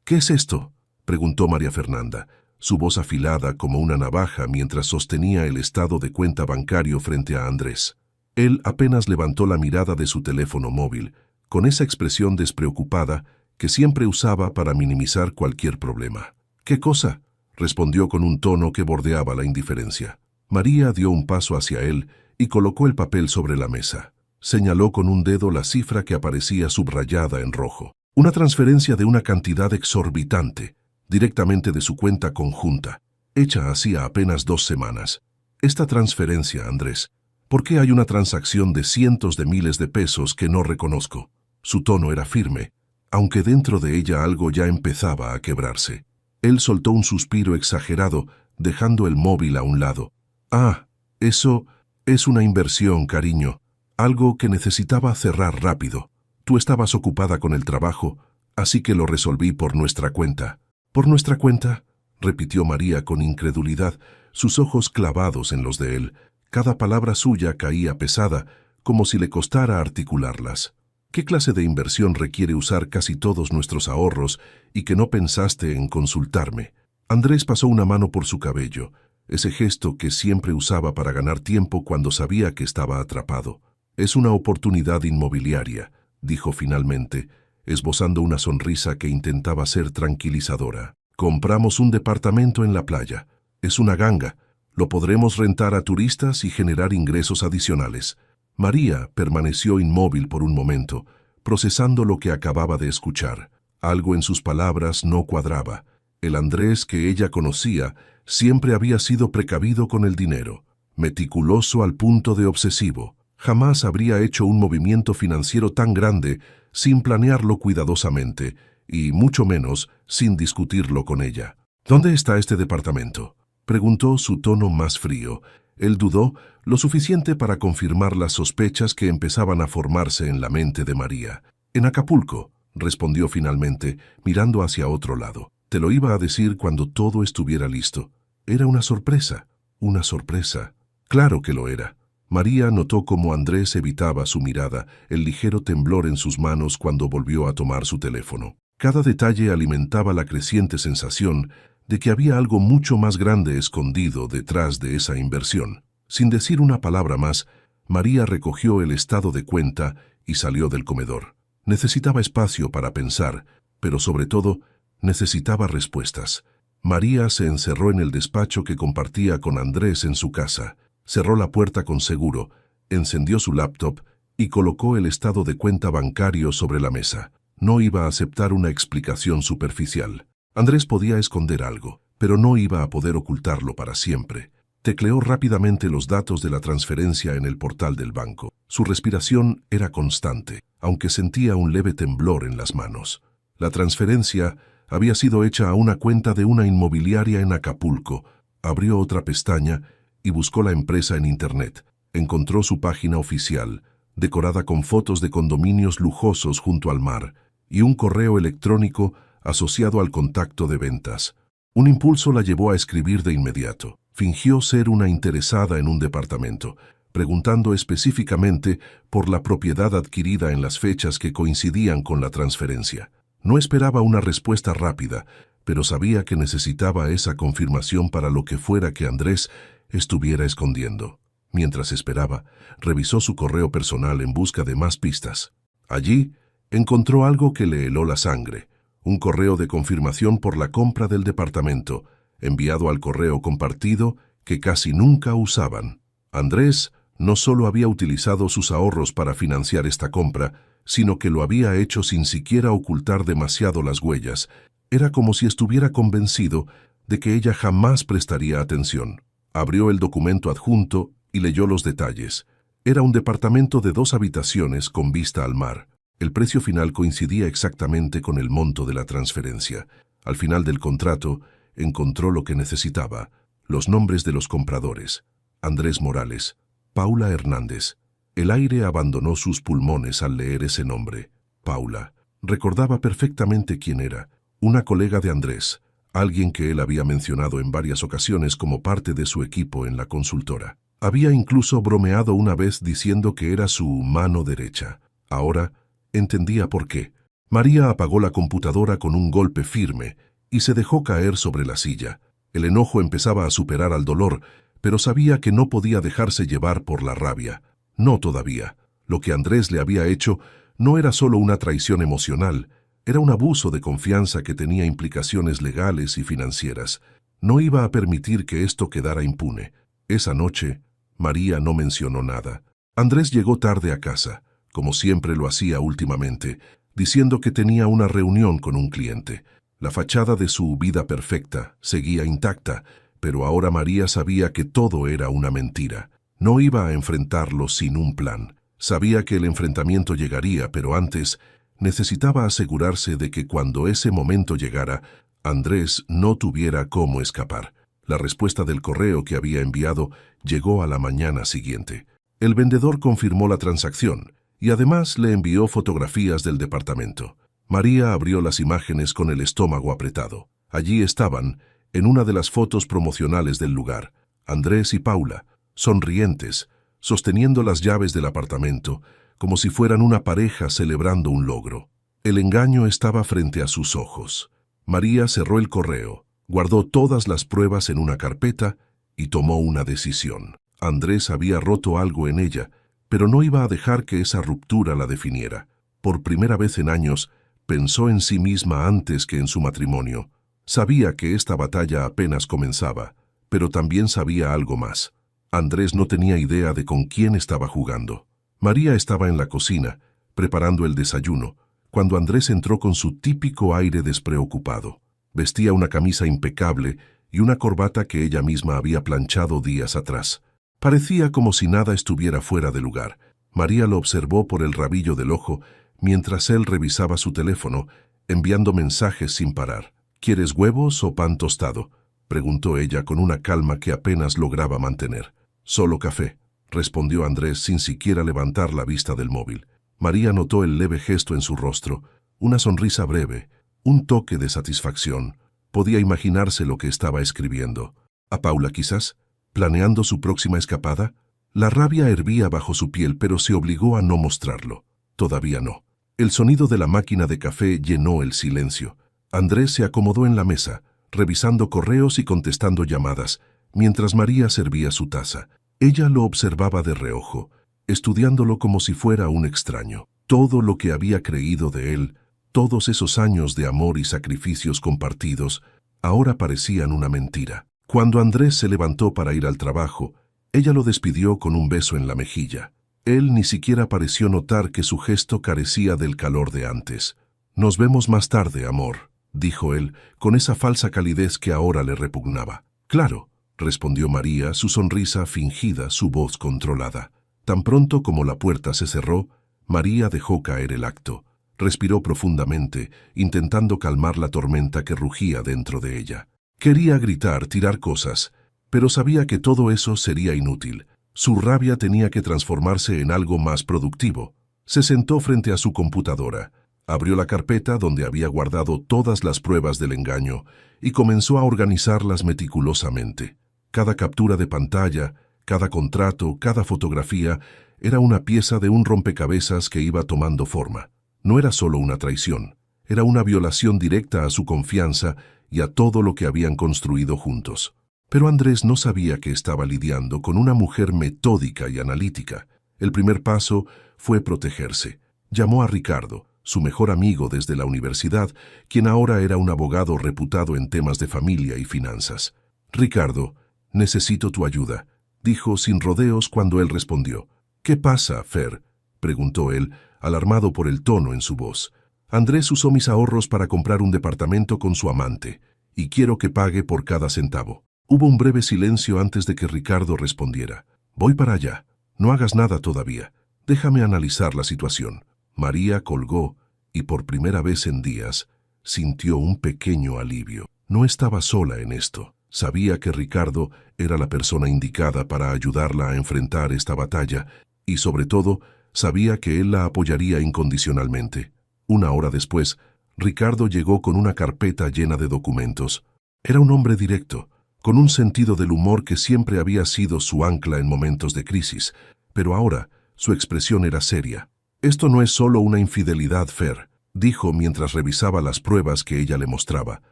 ¿Qué es esto?, preguntó María Fernanda, su voz afilada como una navaja mientras sostenía el estado de cuenta bancario frente a Andrés. Él apenas levantó la mirada de su teléfono móvil, con esa expresión despreocupada que siempre usaba para minimizar cualquier problema. «¿Qué cosa?», respondió con un tono que bordeaba la indiferencia. María dio un paso hacia él y colocó el papel sobre la mesa. Señaló con un dedo la cifra que aparecía subrayada en rojo. Una transferencia de una cantidad exorbitante, directamente de su cuenta conjunta, hecha hacía apenas 2 semanas. Esta transferencia, Andrés, ¿por qué hay una transacción de cientos de miles de pesos que no reconozco? Su tono era firme, aunque dentro de ella algo ya empezaba a quebrarse. Él soltó un suspiro exagerado, dejando el móvil a un lado. «Ah, eso es una inversión, cariño. Algo que necesitaba cerrar rápido. Tú estabas ocupada con el trabajo, así que lo resolví por nuestra cuenta». «¿Por nuestra cuenta?», repitió María con incredulidad, sus ojos clavados en los de él. Cada palabra suya caía pesada, como si le costara articularlas. «¿Qué clase de inversión requiere usar casi todos nuestros ahorros y que no pensaste en consultarme?» Andrés pasó una mano por su cabello, ese gesto que siempre usaba para ganar tiempo cuando sabía que estaba atrapado. «Es una oportunidad inmobiliaria», dijo finalmente, esbozando una sonrisa que intentaba ser tranquilizadora. «Compramos un departamento en la playa. Es una ganga. Lo podremos rentar a turistas y generar ingresos adicionales». María permaneció inmóvil por un momento, procesando lo que acababa de escuchar. Algo en sus palabras no cuadraba. El Andrés que ella conocía siempre había sido precavido con el dinero, meticuloso al punto de obsesivo. Jamás habría hecho un movimiento financiero tan grande sin planearlo cuidadosamente, y mucho menos sin discutirlo con ella. «¿Dónde está este departamento?», preguntó, su tono más frío. Él dudó lo suficiente para confirmar las sospechas que empezaban a formarse en la mente de María. «En Acapulco», respondió finalmente, mirando hacia otro lado. «Te lo iba a decir cuando todo estuviera listo. Era una sorpresa, una sorpresa». Claro que lo era. María notó cómo Andrés evitaba su mirada, el ligero temblor en sus manos cuando volvió a tomar su teléfono. Cada detalle alimentaba la creciente sensación de que había algo mucho más grande escondido detrás de esa inversión. Sin decir una palabra más, María recogió el estado de cuenta y salió del comedor. Necesitaba espacio para pensar, pero sobre todo, necesitaba respuestas. María se encerró en el despacho que compartía con Andrés en su casa, cerró la puerta con seguro, encendió su laptop y colocó el estado de cuenta bancario sobre la mesa. No iba a aceptar una explicación superficial. Andrés podía esconder algo, pero no iba a poder ocultarlo para siempre. Tecleó rápidamente los datos de la transferencia en el portal del banco. Su respiración era constante, aunque sentía un leve temblor en las manos. La transferencia había sido hecha a una cuenta de una inmobiliaria en Acapulco. Abrió otra pestaña y buscó la empresa en Internet. Encontró su página oficial, decorada con fotos de condominios lujosos junto al mar, y un correo electrónico asociado al contacto de ventas. Un impulso la llevó a escribir de inmediato. Fingió ser una interesada en un departamento, preguntando específicamente por la propiedad adquirida en las fechas que coincidían con la transferencia. No esperaba una respuesta rápida, pero sabía que necesitaba esa confirmación para lo que fuera que Andrés estuviera escondiendo. Mientras esperaba, revisó su correo personal en busca de más pistas. Allí encontró algo que le heló la sangre. Un correo de confirmación por la compra del departamento, enviado al correo compartido que casi nunca usaban. Andrés no solo había utilizado sus ahorros para financiar esta compra, sino que lo había hecho sin siquiera ocultar demasiado las huellas. Era como si estuviera convencido de que ella jamás prestaría atención. Abrió el documento adjunto y leyó los detalles. Era un departamento de 2 habitaciones con vista al mar. El precio final coincidía exactamente con el monto de la transferencia. Al final del contrato, encontró lo que necesitaba: los nombres de los compradores: Andrés Morales, Paula Hernández. El aire abandonó sus pulmones al leer ese nombre. Paula. Recordaba perfectamente quién era. Una colega de Andrés, alguien que él había mencionado en varias ocasiones como parte de su equipo en la consultora. Había incluso bromeado una vez diciendo que era su mano derecha. Ahora entendía por qué. María apagó la computadora con un golpe firme y se dejó caer sobre la silla. El enojo empezaba a superar al dolor, pero sabía que no podía dejarse llevar por la rabia. No todavía. Lo que Andrés le había hecho no era solo una traición emocional, era un abuso de confianza que tenía implicaciones legales y financieras. No iba a permitir que esto quedara impune. Esa noche, María no mencionó nada. Andrés llegó tarde a casa, como siempre lo hacía últimamente, diciendo que tenía una reunión con un cliente. La fachada de su vida perfecta seguía intacta, pero ahora María sabía que todo era una mentira. No iba a enfrentarlo sin un plan. Sabía que el enfrentamiento llegaría, pero antes necesitaba asegurarse de que cuando ese momento llegara, Andrés no tuviera cómo escapar. La respuesta del correo que había enviado llegó a la mañana siguiente. El vendedor confirmó la transacción y además le envió fotografías del departamento. María abrió las imágenes con el estómago apretado. Allí estaban, en una de las fotos promocionales del lugar, Andrés y Paula, sonrientes, sosteniendo las llaves del apartamento, como si fueran una pareja celebrando un logro. El engaño estaba frente a sus ojos. María cerró el correo, guardó todas las pruebas en una carpeta y tomó una decisión. Andrés había roto algo en ella, pero no iba a dejar que esa ruptura la definiera. Por primera vez en años, pensó en sí misma antes que en su matrimonio. Sabía que esta batalla apenas comenzaba, pero también sabía algo más. Andrés no tenía idea de con quién estaba jugando. María estaba en la cocina, preparando el desayuno, cuando Andrés entró con su típico aire despreocupado. Vestía una camisa impecable y una corbata que ella misma había planchado días atrás. Parecía como si nada estuviera fuera de lugar. María lo observó por el rabillo del ojo mientras él revisaba su teléfono, enviando mensajes sin parar. ¿Quieres huevos o pan tostado?, preguntó ella con una calma que apenas lograba mantener. Solo café, respondió Andrés sin siquiera levantar la vista del móvil. María notó el leve gesto en su rostro, una sonrisa breve, un toque de satisfacción. Podía imaginarse lo que estaba escribiendo. ¿A Paula quizás? ¿Planeando su próxima escapada? La rabia hervía bajo su piel, pero se obligó a no mostrarlo. Todavía no. El sonido de la máquina de café llenó el silencio. Andrés se acomodó en la mesa, revisando correos y contestando llamadas, mientras María servía su taza. Ella lo observaba de reojo, estudiándolo como si fuera un extraño. Todo lo que había creído de él, todos esos años de amor y sacrificios compartidos, ahora parecían una mentira. Cuando Andrés se levantó para ir al trabajo, ella lo despidió con un beso en la mejilla. Él ni siquiera pareció notar que su gesto carecía del calor de antes. «Nos vemos más tarde, amor», dijo él, con esa falsa calidez que ahora le repugnaba. «Claro», respondió María, su sonrisa fingida, su voz controlada. Tan pronto como la puerta se cerró, María dejó caer el acto. Respiró profundamente, intentando calmar la tormenta que rugía dentro de ella. Quería gritar, tirar cosas, pero sabía que todo eso sería inútil. Su rabia tenía que transformarse en algo más productivo. Se sentó frente a su computadora, abrió la carpeta donde había guardado todas las pruebas del engaño y comenzó a organizarlas meticulosamente. Cada captura de pantalla, cada contrato, cada fotografía era una pieza de un rompecabezas que iba tomando forma. No era solo una traición, era una violación directa a su confianza y a todo lo que habían construido juntos. Pero Andrés no sabía que estaba lidiando con una mujer metódica y analítica. El primer paso fue protegerse. Llamó a Ricardo, su mejor amigo desde la universidad, quien ahora era un abogado reputado en temas de familia y finanzas. «Ricardo, necesito tu ayuda», dijo sin rodeos cuando él respondió. «¿Qué pasa, Fer?», preguntó él, alarmado por el tono en su voz. «Andrés usó mis ahorros para comprar un departamento con su amante, y quiero que pague por cada centavo». Hubo un breve silencio antes de que Ricardo respondiera. «Voy para allá. No hagas nada todavía. Déjame analizar la situación». María colgó y por primera vez en días sintió un pequeño alivio. No estaba sola en esto. Sabía que Ricardo era la persona indicada para ayudarla a enfrentar esta batalla y, sobre todo, sabía que él la apoyaría incondicionalmente. Una hora después, Ricardo llegó con una carpeta llena de documentos. Era un hombre directo, con un sentido del humor que siempre había sido su ancla en momentos de crisis, pero ahora su expresión era seria. «Esto no es solo una infidelidad, Fer», dijo mientras revisaba las pruebas que ella le mostraba.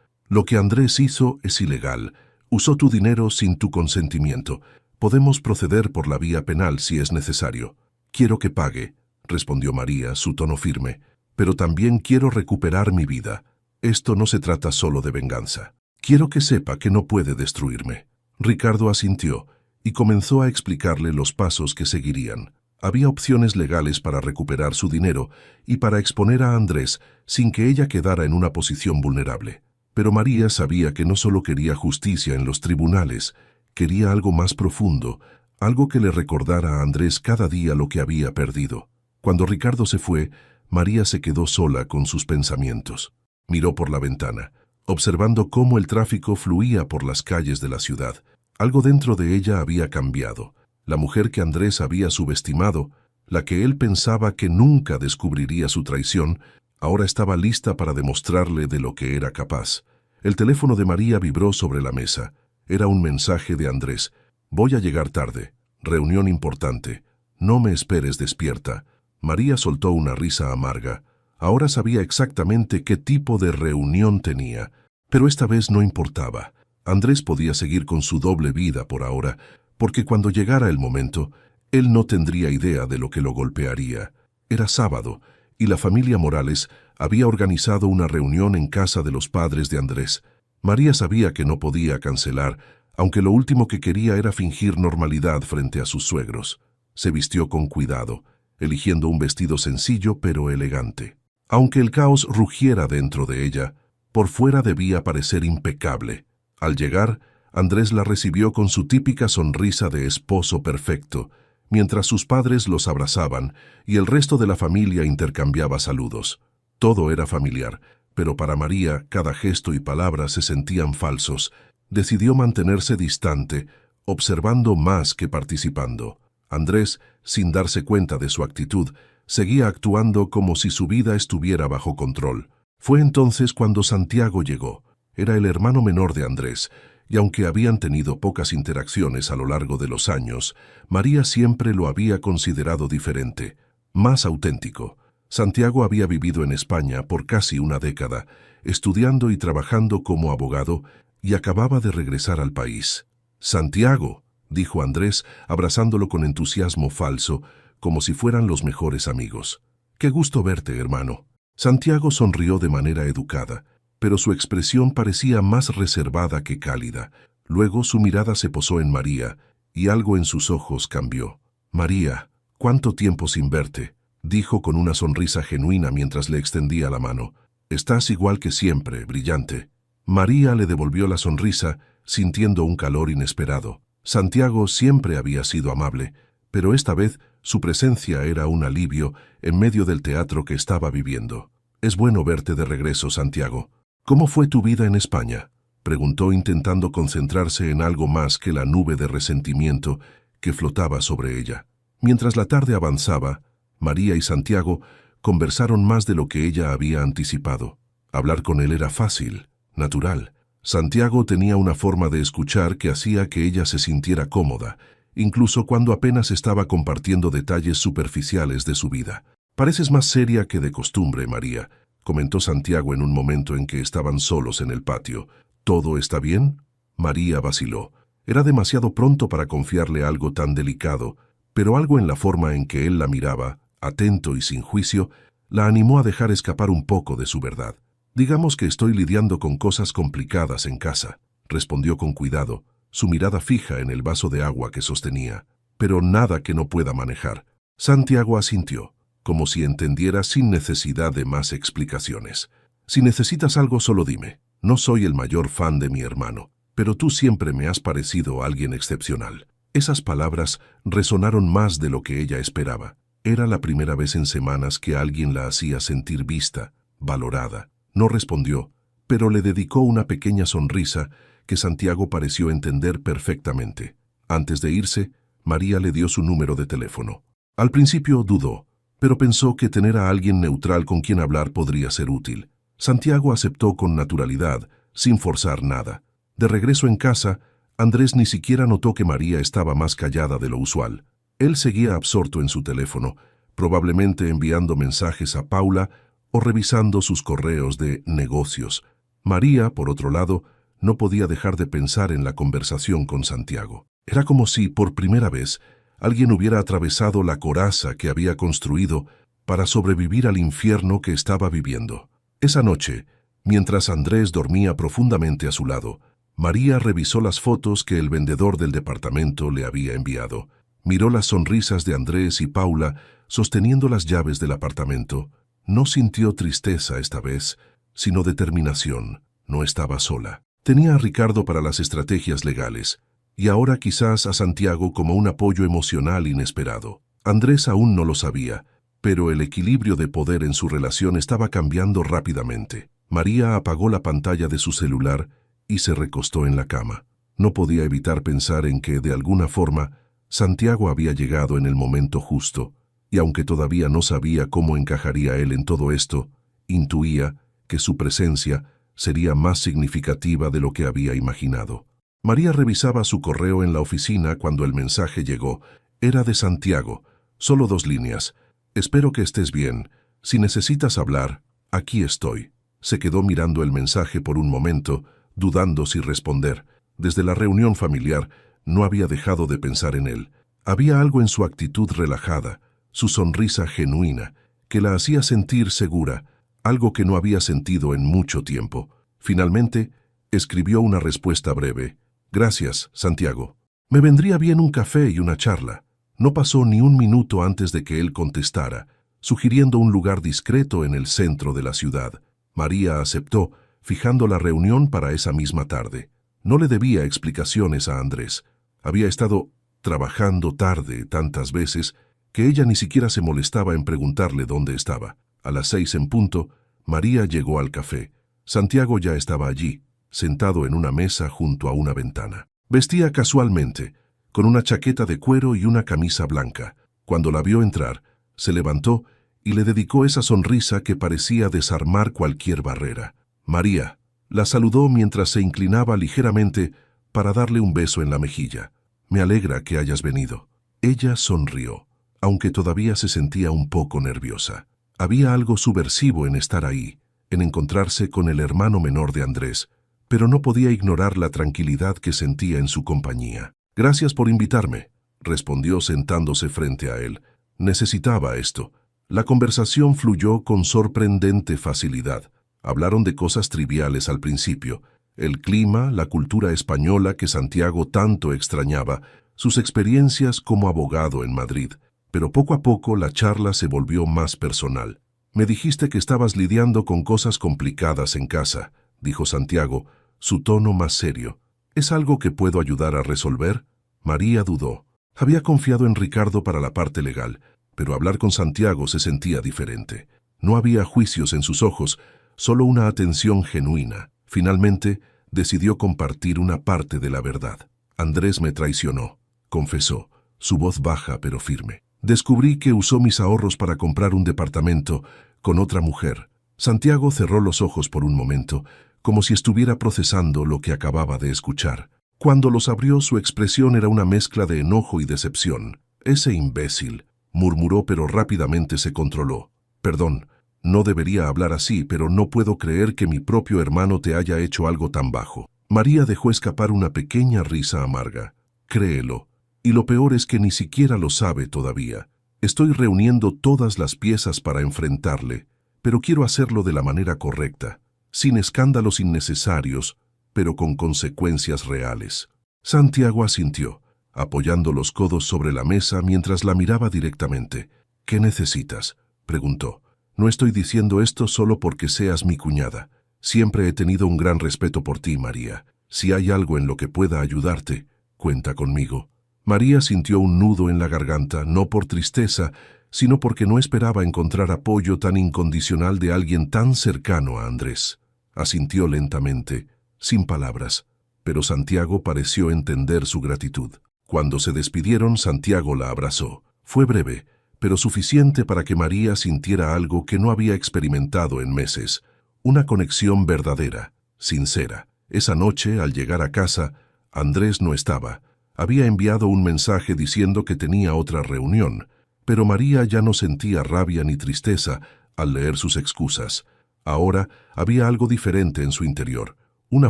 Lo que Andrés hizo es ilegal. Usó tu dinero sin tu consentimiento. Podemos proceder por la vía penal si es necesario. Quiero que pague, respondió María, su tono firme. Pero también quiero recuperar mi vida. Esto no se trata solo de venganza. Quiero que sepa que no puede destruirme. Ricardo asintió y comenzó a explicarle los pasos que seguirían. Había opciones legales para recuperar su dinero y para exponer a Andrés sin que ella quedara en una posición vulnerable. Pero María sabía que no solo quería justicia en los tribunales, quería algo más profundo, algo que le recordara a Andrés cada día lo que había perdido. Cuando Ricardo se fue, María se quedó sola con sus pensamientos. Miró por la ventana, observando cómo el tráfico fluía por las calles de la ciudad. Algo dentro de ella había cambiado. La mujer que Andrés había subestimado, la que él pensaba que nunca descubriría su traición, ahora estaba lista para demostrarle de lo que era capaz. El teléfono de María vibró sobre la mesa. Era un mensaje de Andrés. Voy a llegar tarde. Reunión importante. No me esperes despierta. María soltó una risa amarga. Ahora sabía exactamente qué tipo de reunión tenía, pero esta vez no importaba. Andrés podía seguir con su doble vida por ahora, porque cuando llegara el momento, él no tendría idea de lo que lo golpearía. Era sábado, y la familia Morales había organizado una reunión en casa de los padres de Andrés. María sabía que no podía cancelar, aunque lo último que quería era fingir normalidad frente a sus suegros. Se vistió con cuidado, eligiendo un vestido sencillo pero elegante. Aunque el caos rugiera dentro de ella, por fuera debía parecer impecable. Al llegar, Andrés la recibió con su típica sonrisa de esposo perfecto, mientras sus padres los abrazaban y el resto de la familia intercambiaba saludos. Todo era familiar, pero para María cada gesto y palabra se sentían falsos. Decidió mantenerse distante, observando más que participando. Andrés, sin darse cuenta de su actitud, seguía actuando como si su vida estuviera bajo control. Fue entonces cuando Santiago llegó. Era el hermano menor de Andrés, y aunque habían tenido pocas interacciones a lo largo de los años, María siempre lo había considerado diferente, más auténtico. Santiago había vivido en España por casi una década, estudiando y trabajando como abogado, y acababa de regresar al país. «Santiago», dijo Andrés, abrazándolo con entusiasmo falso, como si fueran los mejores amigos. «Qué gusto verte, hermano». Santiago sonrió de manera educada, pero su expresión parecía más reservada que cálida. Luego su mirada se posó en María, y algo en sus ojos cambió. «María, ¿cuánto tiempo sin verte?», dijo con una sonrisa genuina mientras le extendía la mano. «Estás igual que siempre, brillante». María le devolvió la sonrisa, sintiendo un calor inesperado. Santiago siempre había sido amable, pero esta vez su presencia era un alivio en medio del teatro que estaba viviendo. «Es bueno verte de regreso, Santiago». «¿Cómo fue tu vida en España?», preguntó intentando concentrarse en algo más que la nube de resentimiento que flotaba sobre ella. Mientras la tarde avanzaba, María y Santiago conversaron más de lo que ella había anticipado. Hablar con él era fácil, natural. Santiago tenía una forma de escuchar que hacía que ella se sintiera cómoda, incluso cuando apenas estaba compartiendo detalles superficiales de su vida. «Pareces más seria que de costumbre, María», comentó Santiago en un momento en que estaban solos en el patio. «¿Todo está bien?». María vaciló. Era demasiado pronto para confiarle algo tan delicado, pero algo en la forma en que él la miraba, atento y sin juicio, la animó a dejar escapar un poco de su verdad. «Digamos que estoy lidiando con cosas complicadas en casa», respondió con cuidado, su mirada fija en el vaso de agua que sostenía. «Pero nada que no pueda manejar». Santiago asintió, como si entendiera sin necesidad de más explicaciones. «Si necesitas algo, solo dime. No soy el mayor fan de mi hermano, pero tú siempre me has parecido alguien excepcional». Esas palabras resonaron más de lo que ella esperaba. Era la primera vez en semanas que alguien la hacía sentir vista, valorada. No respondió, pero le dedicó una pequeña sonrisa que Santiago pareció entender perfectamente. Antes de irse, María le dio su número de teléfono. Al principio dudó, pero pensó que tener a alguien neutral con quien hablar podría ser útil. Santiago aceptó con naturalidad, sin forzar nada. De regreso en casa, Andrés ni siquiera notó que María estaba más callada de lo usual. Él seguía absorto en su teléfono, probablemente enviando mensajes a Paula o revisando sus correos de negocios. María, por otro lado, no podía dejar de pensar en la conversación con Santiago. Era como si, por primera vez, alguien hubiera atravesado la coraza que había construido para sobrevivir al infierno que estaba viviendo. Esa noche, mientras Andrés dormía profundamente a su lado, María revisó las fotos que el vendedor del departamento le había enviado. Miró las sonrisas de Andrés y Paula sosteniendo las llaves del apartamento. No sintió tristeza esta vez, sino determinación. No estaba sola. Tenía a Ricardo para las estrategias legales, y ahora quizás a Santiago como un apoyo emocional inesperado. Andrés aún no lo sabía, pero el equilibrio de poder en su relación estaba cambiando rápidamente. María apagó la pantalla de su celular y se recostó en la cama. No podía evitar pensar en que, de alguna forma, Santiago había llegado en el momento justo, y aunque todavía no sabía cómo encajaría él en todo esto, intuía que su presencia sería más significativa de lo que había imaginado. María revisaba su correo en la oficina cuando el mensaje llegó. Era de Santiago, solo 2 líneas. «Espero que estés bien. Si necesitas hablar, aquí estoy». Se quedó mirando el mensaje por un momento, dudando si responder. Desde la reunión familiar, no había dejado de pensar en él. Había algo en su actitud relajada, su sonrisa genuina, que la hacía sentir segura, algo que no había sentido en mucho tiempo. Finalmente, escribió una respuesta breve. «Gracias, Santiago. Me vendría bien un café y una charla». No pasó ni un minuto antes de que él contestara, sugiriendo un lugar discreto en el centro de la ciudad. María aceptó, fijando la reunión para esa misma tarde. No le debía explicaciones a Andrés. Había estado trabajando tarde tantas veces que ella ni siquiera se molestaba en preguntarle dónde estaba. A las 6 en punto, María llegó al café. Santiago ya estaba allí, sentado en una mesa junto a una ventana. Vestía casualmente, con una chaqueta de cuero y una camisa blanca. Cuando la vio entrar, se levantó y le dedicó esa sonrisa que parecía desarmar cualquier barrera. «María», la saludó mientras se inclinaba ligeramente para darle un beso en la mejilla. «Me alegra que hayas venido». Ella sonrió, aunque todavía se sentía un poco nerviosa. Había algo subversivo en estar ahí, en encontrarse con el hermano menor de Andrés, pero no podía ignorar la tranquilidad que sentía en su compañía. «Gracias por invitarme», respondió sentándose frente a él. Necesitaba esto. La conversación fluyó con sorprendente facilidad. Hablaron de cosas triviales al principio: el clima, la cultura española que Santiago tanto extrañaba, sus experiencias como abogado en Madrid. Pero poco a poco la charla se volvió más personal. «Me dijiste que estabas lidiando con cosas complicadas en casa», dijo Santiago, su tono más serio. «¿Es algo que puedo ayudar a resolver?» María dudó. Había confiado en Ricardo para la parte legal, pero hablar con Santiago se sentía diferente. No había juicios en sus ojos, solo una atención genuina. Finalmente, decidió compartir una parte de la verdad. «Andrés me traicionó», confesó, su voz baja pero firme. «Descubrí que usó mis ahorros para comprar un departamento con otra mujer». Santiago cerró los ojos por un momento, como si estuviera procesando lo que acababa de escuchar. Cuando los abrió, su expresión era una mezcla de enojo y decepción. «Ese imbécil», murmuró, pero rápidamente se controló. «Perdón, no debería hablar así, pero no puedo creer que mi propio hermano te haya hecho algo tan bajo». María dejó escapar una pequeña risa amarga. «Créelo. Y lo peor es que ni siquiera lo sabe todavía. Estoy reuniendo todas las piezas para enfrentarle, pero quiero hacerlo de la manera correcta, sin escándalos innecesarios, pero con consecuencias reales». Santiago asintió, apoyando los codos sobre la mesa mientras la miraba directamente. «¿Qué necesitas?», preguntó. «No estoy diciendo esto solo porque seas mi cuñada. Siempre he tenido un gran respeto por ti, María. Si hay algo en lo que pueda ayudarte, cuenta conmigo». María sintió un nudo en la garganta, no por tristeza, sino porque no esperaba encontrar apoyo tan incondicional de alguien tan cercano a Andrés. Asintió lentamente, sin palabras, pero Santiago pareció entender su gratitud. Cuando se despidieron, Santiago la abrazó. Fue breve, pero suficiente para que María sintiera algo que no había experimentado en meses, una conexión verdadera, sincera. Esa noche, al llegar a casa, Andrés no estaba. Había enviado un mensaje diciendo que tenía otra reunión, pero María ya no sentía rabia ni tristeza, al leer sus excusas. Ahora había algo diferente en su interior, una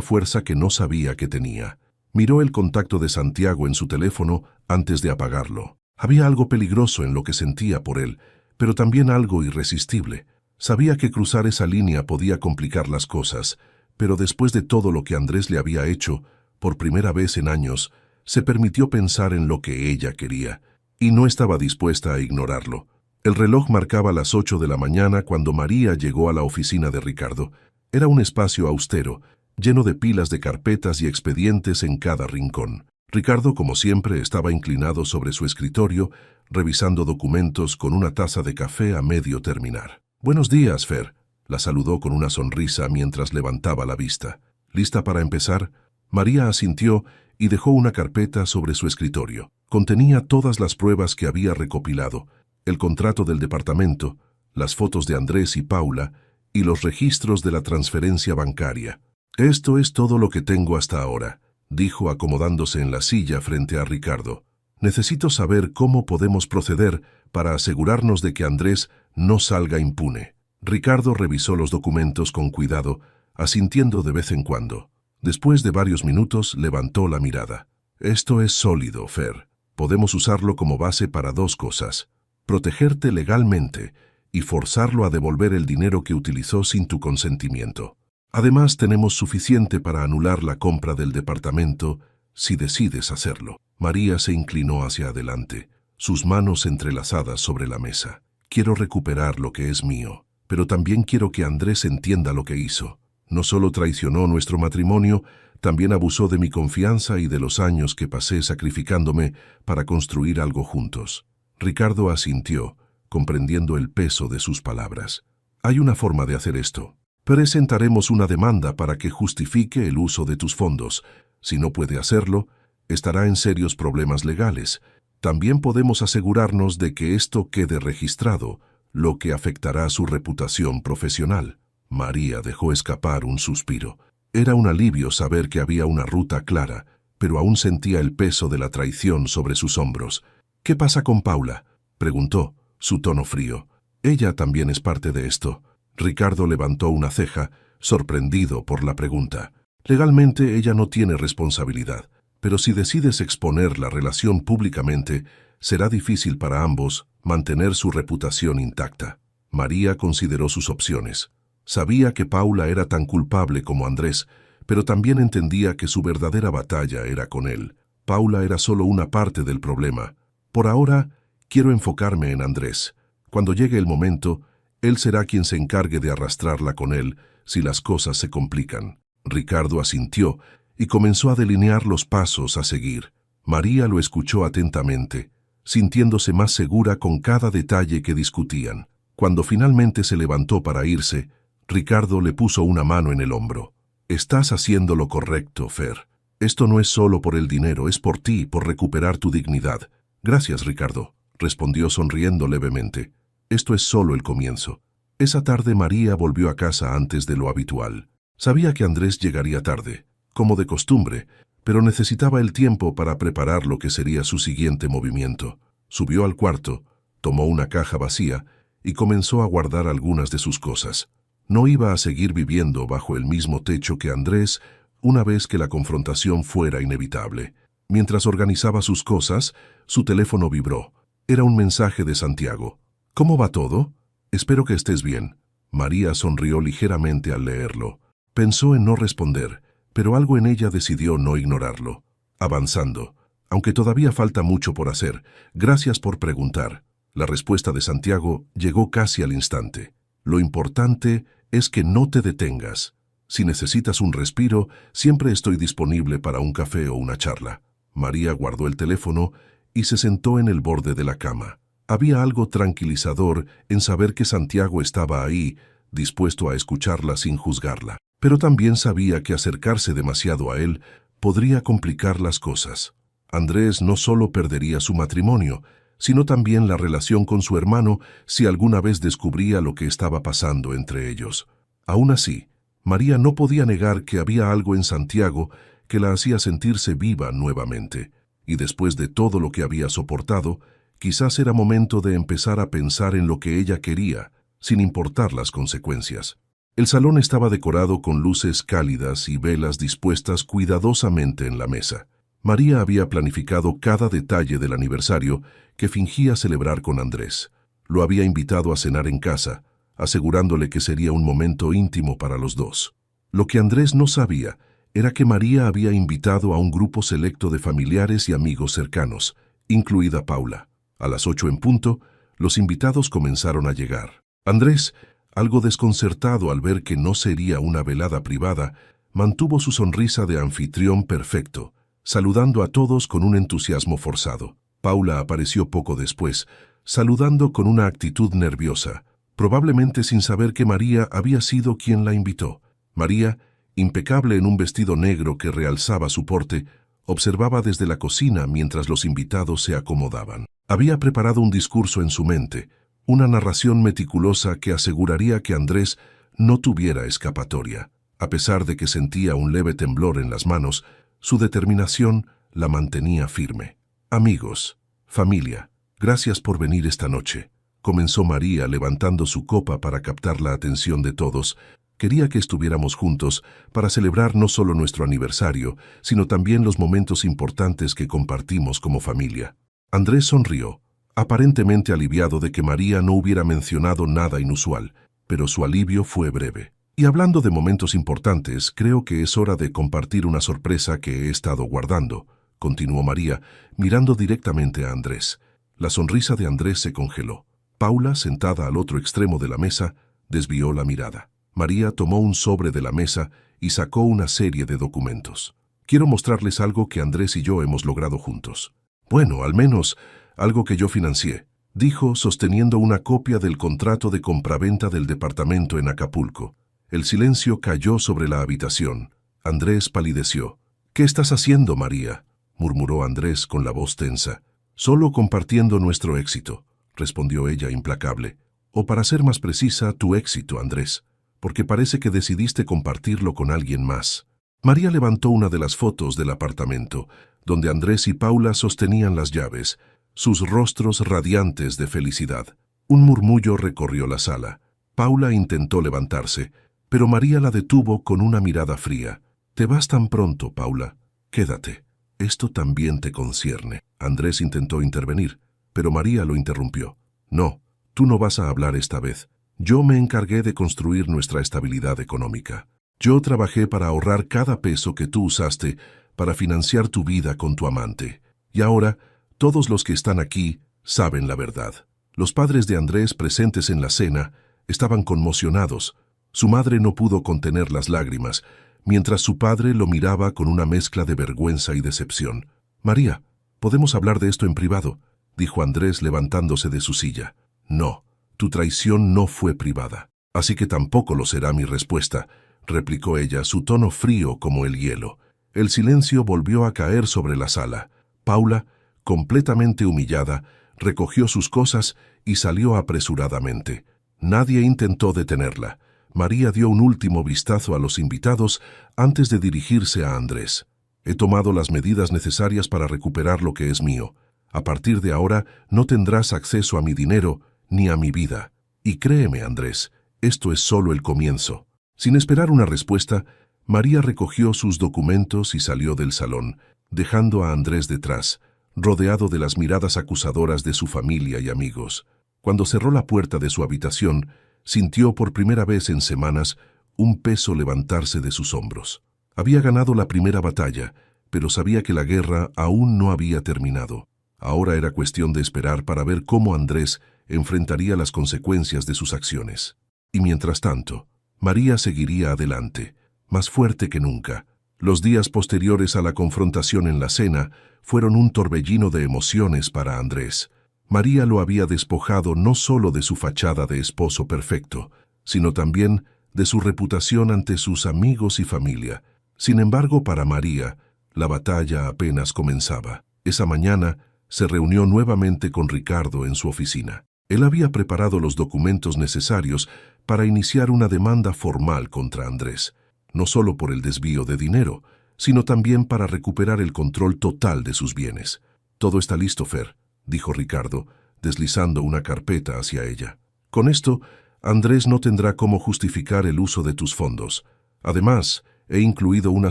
fuerza que no sabía que tenía. Miró el contacto de Santiago en su teléfono antes de apagarlo. Había algo peligroso en lo que sentía por él, pero también algo irresistible. Sabía que cruzar esa línea podía complicar las cosas, pero después de todo lo que Andrés le había hecho, por primera vez en años, se permitió pensar en lo que ella quería, y no estaba dispuesta a ignorarlo. El reloj marcaba las 8 de la mañana cuando María llegó a la oficina de Ricardo. Era un espacio austero, lleno de pilas de carpetas y expedientes en cada rincón. Ricardo, como siempre, estaba inclinado sobre su escritorio, revisando documentos con una taza de café a medio terminar. «Buenos días, Fer», la saludó con una sonrisa mientras levantaba la vista. «¿Lista para empezar?» María asintió y dejó una carpeta sobre su escritorio. Contenía todas las pruebas que había recopilado, el contrato del departamento, las fotos de Andrés y Paula y los registros de la transferencia bancaria. «Esto es todo lo que tengo hasta ahora», dijo acomodándose en la silla frente a Ricardo. «Necesito saber cómo podemos proceder para asegurarnos de que Andrés no salga impune». Ricardo revisó los documentos con cuidado, asintiendo de vez en cuando. Después de varios minutos, levantó la mirada. «Esto es sólido, Fer. Podemos usarlo como base para dos cosas: protegerte legalmente y forzarlo a devolver el dinero que utilizó sin tu consentimiento. Además, tenemos suficiente para anular la compra del departamento si decides hacerlo». María se inclinó hacia adelante, sus manos entrelazadas sobre la mesa. «Quiero recuperar lo que es mío, pero también quiero que Andrés entienda lo que hizo. No solo traicionó nuestro matrimonio, también abusó de mi confianza y de los años que pasé sacrificándome para construir algo juntos». Ricardo asintió, comprendiendo el peso de sus palabras. «Hay una forma de hacer esto. Presentaremos una demanda para que justifique el uso de tus fondos. Si no puede hacerlo, estará en serios problemas legales. También podemos asegurarnos de que esto quede registrado, lo que afectará su reputación profesional». María dejó escapar un suspiro. Era un alivio saber que había una ruta clara, pero aún sentía el peso de la traición sobre sus hombros. «¿Qué pasa con Paula?», preguntó, su tono frío. «Ella también es parte de esto». Ricardo levantó una ceja, sorprendido por la pregunta. «Legalmente ella no tiene responsabilidad, pero si decides exponer la relación públicamente, será difícil para ambos mantener su reputación intacta». María consideró sus opciones. Sabía que Paula era tan culpable como Andrés, pero también entendía que su verdadera batalla era con él. Paula era solo una parte del problema. «Por ahora, quiero enfocarme en Andrés. Cuando llegue el momento, él será quien se encargue de arrastrarla con él si las cosas se complican». Ricardo asintió y comenzó a delinear los pasos a seguir. María lo escuchó atentamente, sintiéndose más segura con cada detalle que discutían. Cuando finalmente se levantó para irse, Ricardo le puso una mano en el hombro. «Estás haciendo lo correcto, Fer. Esto no es solo por el dinero, es por ti, por recuperar tu dignidad». «Gracias, Ricardo», respondió sonriendo levemente. «Esto es solo el comienzo». Esa tarde María volvió a casa antes de lo habitual. Sabía que Andrés llegaría tarde, como de costumbre, pero necesitaba el tiempo para preparar lo que sería su siguiente movimiento. Subió al cuarto, tomó una caja vacía y comenzó a guardar algunas de sus cosas. No iba a seguir viviendo bajo el mismo techo que Andrés una vez que la confrontación fuera inevitable. Mientras organizaba sus cosas, su teléfono vibró. Era un mensaje de Santiago. «¿Cómo va todo? Espero que estés bien». María sonrió ligeramente al leerlo. Pensó en no responder, pero algo en ella decidió no ignorarlo. Avanzando. «Aunque todavía falta mucho por hacer, gracias por preguntar». La respuesta de Santiago llegó casi al instante. «Lo importante es que no te detengas. Si necesitas un respiro, siempre estoy disponible para un café o una charla». María guardó el teléfono y se sentó en el borde de la cama. Había algo tranquilizador en saber que Santiago estaba ahí, dispuesto a escucharla sin juzgarla. Pero también sabía que acercarse demasiado a él podría complicar las cosas. Andrés no solo perdería su matrimonio, sino también la relación con su hermano si alguna vez descubría lo que estaba pasando entre ellos. Aún así, María no podía negar que había algo en Santiago que la hacía sentirse viva nuevamente, y después de todo lo que había soportado, quizás era momento de empezar a pensar en lo que ella quería, sin importar las consecuencias. El salón estaba decorado con luces cálidas y velas dispuestas cuidadosamente en la mesa. María había planificado cada detalle del aniversario que fingía celebrar con Andrés. Lo había invitado a cenar en casa, asegurándole que sería un momento íntimo para los dos. Lo que Andrés no sabía era que María había invitado a un grupo selecto de familiares y amigos cercanos, incluida Paula. A las 8 en punto, los invitados comenzaron a llegar. Andrés, algo desconcertado al ver que no sería una velada privada, mantuvo su sonrisa de anfitrión perfecto, saludando a todos con un entusiasmo forzado. Paula apareció poco después, saludando con una actitud nerviosa, probablemente sin saber que María había sido quien la invitó. María, impecable en un vestido negro que realzaba su porte, observaba desde la cocina mientras los invitados se acomodaban. Había preparado un discurso en su mente, una narración meticulosa que aseguraría que Andrés no tuviera escapatoria. A pesar de que sentía un leve temblor en las manos, su determinación la mantenía firme. Amigos, familia, gracias por venir esta noche, comenzó María levantando su copa para captar la atención de todos. Quería que estuviéramos juntos para celebrar no solo nuestro aniversario, sino también los momentos importantes que compartimos como familia. Andrés sonrió, aparentemente aliviado de que María no hubiera mencionado nada inusual, pero su alivio fue breve. Y hablando de momentos importantes, creo que es hora de compartir una sorpresa que he estado guardando, continuó María, mirando directamente a Andrés. La sonrisa de Andrés se congeló. Paula, sentada al otro extremo de la mesa, desvió la mirada. María tomó un sobre de la mesa y sacó una serie de documentos. Quiero mostrarles algo que Andrés y yo hemos logrado juntos. Bueno, al menos algo que yo financié, dijo sosteniendo una copia del contrato de compraventa del departamento en Acapulco. El silencio cayó sobre la habitación. Andrés palideció. ¿Qué estás haciendo, María?, murmuró Andrés con la voz tensa. Solo compartiendo nuestro éxito, respondió ella implacable. O para ser más precisa, tu éxito, Andrés, porque parece que decidiste compartirlo con alguien más. María levantó una de las fotos del apartamento, donde Andrés y Paula sostenían las llaves, sus rostros radiantes de felicidad. Un murmullo recorrió la sala. Paula intentó levantarse, pero María la detuvo con una mirada fría. «Te vas tan pronto, Paula. Quédate. Esto también te concierne». Andrés intentó intervenir, pero María lo interrumpió. «No, tú no vas a hablar esta vez. Yo me encargué de construir nuestra estabilidad económica. Yo trabajé para ahorrar cada peso que tú usaste para financiar tu vida con tu amante. Y ahora, todos los que están aquí saben la verdad». Los padres de Andrés presentes en la cena estaban conmocionados. Su madre no pudo contener las lágrimas, mientras su padre lo miraba con una mezcla de vergüenza y decepción. «María, ¿podemos hablar de esto en privado?», dijo Andrés levantándose de su silla. «No, tu traición no fue privada. Así que tampoco lo será mi respuesta», replicó ella, su tono frío como el hielo. El silencio volvió a caer sobre la sala. Paula, completamente humillada, recogió sus cosas y salió apresuradamente. Nadie intentó detenerla. María dio un último vistazo a los invitados antes de dirigirse a Andrés. «He tomado las medidas necesarias para recuperar lo que es mío. A partir de ahora no tendrás acceso a mi dinero ni a mi vida. Y créeme, Andrés, esto es solo el comienzo». Sin esperar una respuesta, María recogió sus documentos y salió del salón, dejando a Andrés detrás, rodeado de las miradas acusadoras de su familia y amigos. Cuando cerró la puerta de su habitación, sintió por primera vez en semanas un peso levantarse de sus hombros. Había ganado la primera batalla, pero sabía que la guerra aún no había terminado. Ahora era cuestión de esperar para ver cómo Andrés enfrentaría las consecuencias de sus acciones. Y mientras tanto, María seguiría adelante, más fuerte que nunca. Los días posteriores a la confrontación en la cena fueron un torbellino de emociones para Andrés. María lo había despojado no solo de su fachada de esposo perfecto, sino también de su reputación ante sus amigos y familia. Sin embargo, para María, la batalla apenas comenzaba. Esa mañana se reunió nuevamente con Ricardo en su oficina. Él había preparado los documentos necesarios para iniciar una demanda formal contra Andrés, no solo por el desvío de dinero, sino también para recuperar el control total de sus bienes. «Todo está listo, Fer», dijo Ricardo, deslizando una carpeta hacia ella. Con esto, Andrés no tendrá cómo justificar el uso de tus fondos. Además, he incluido una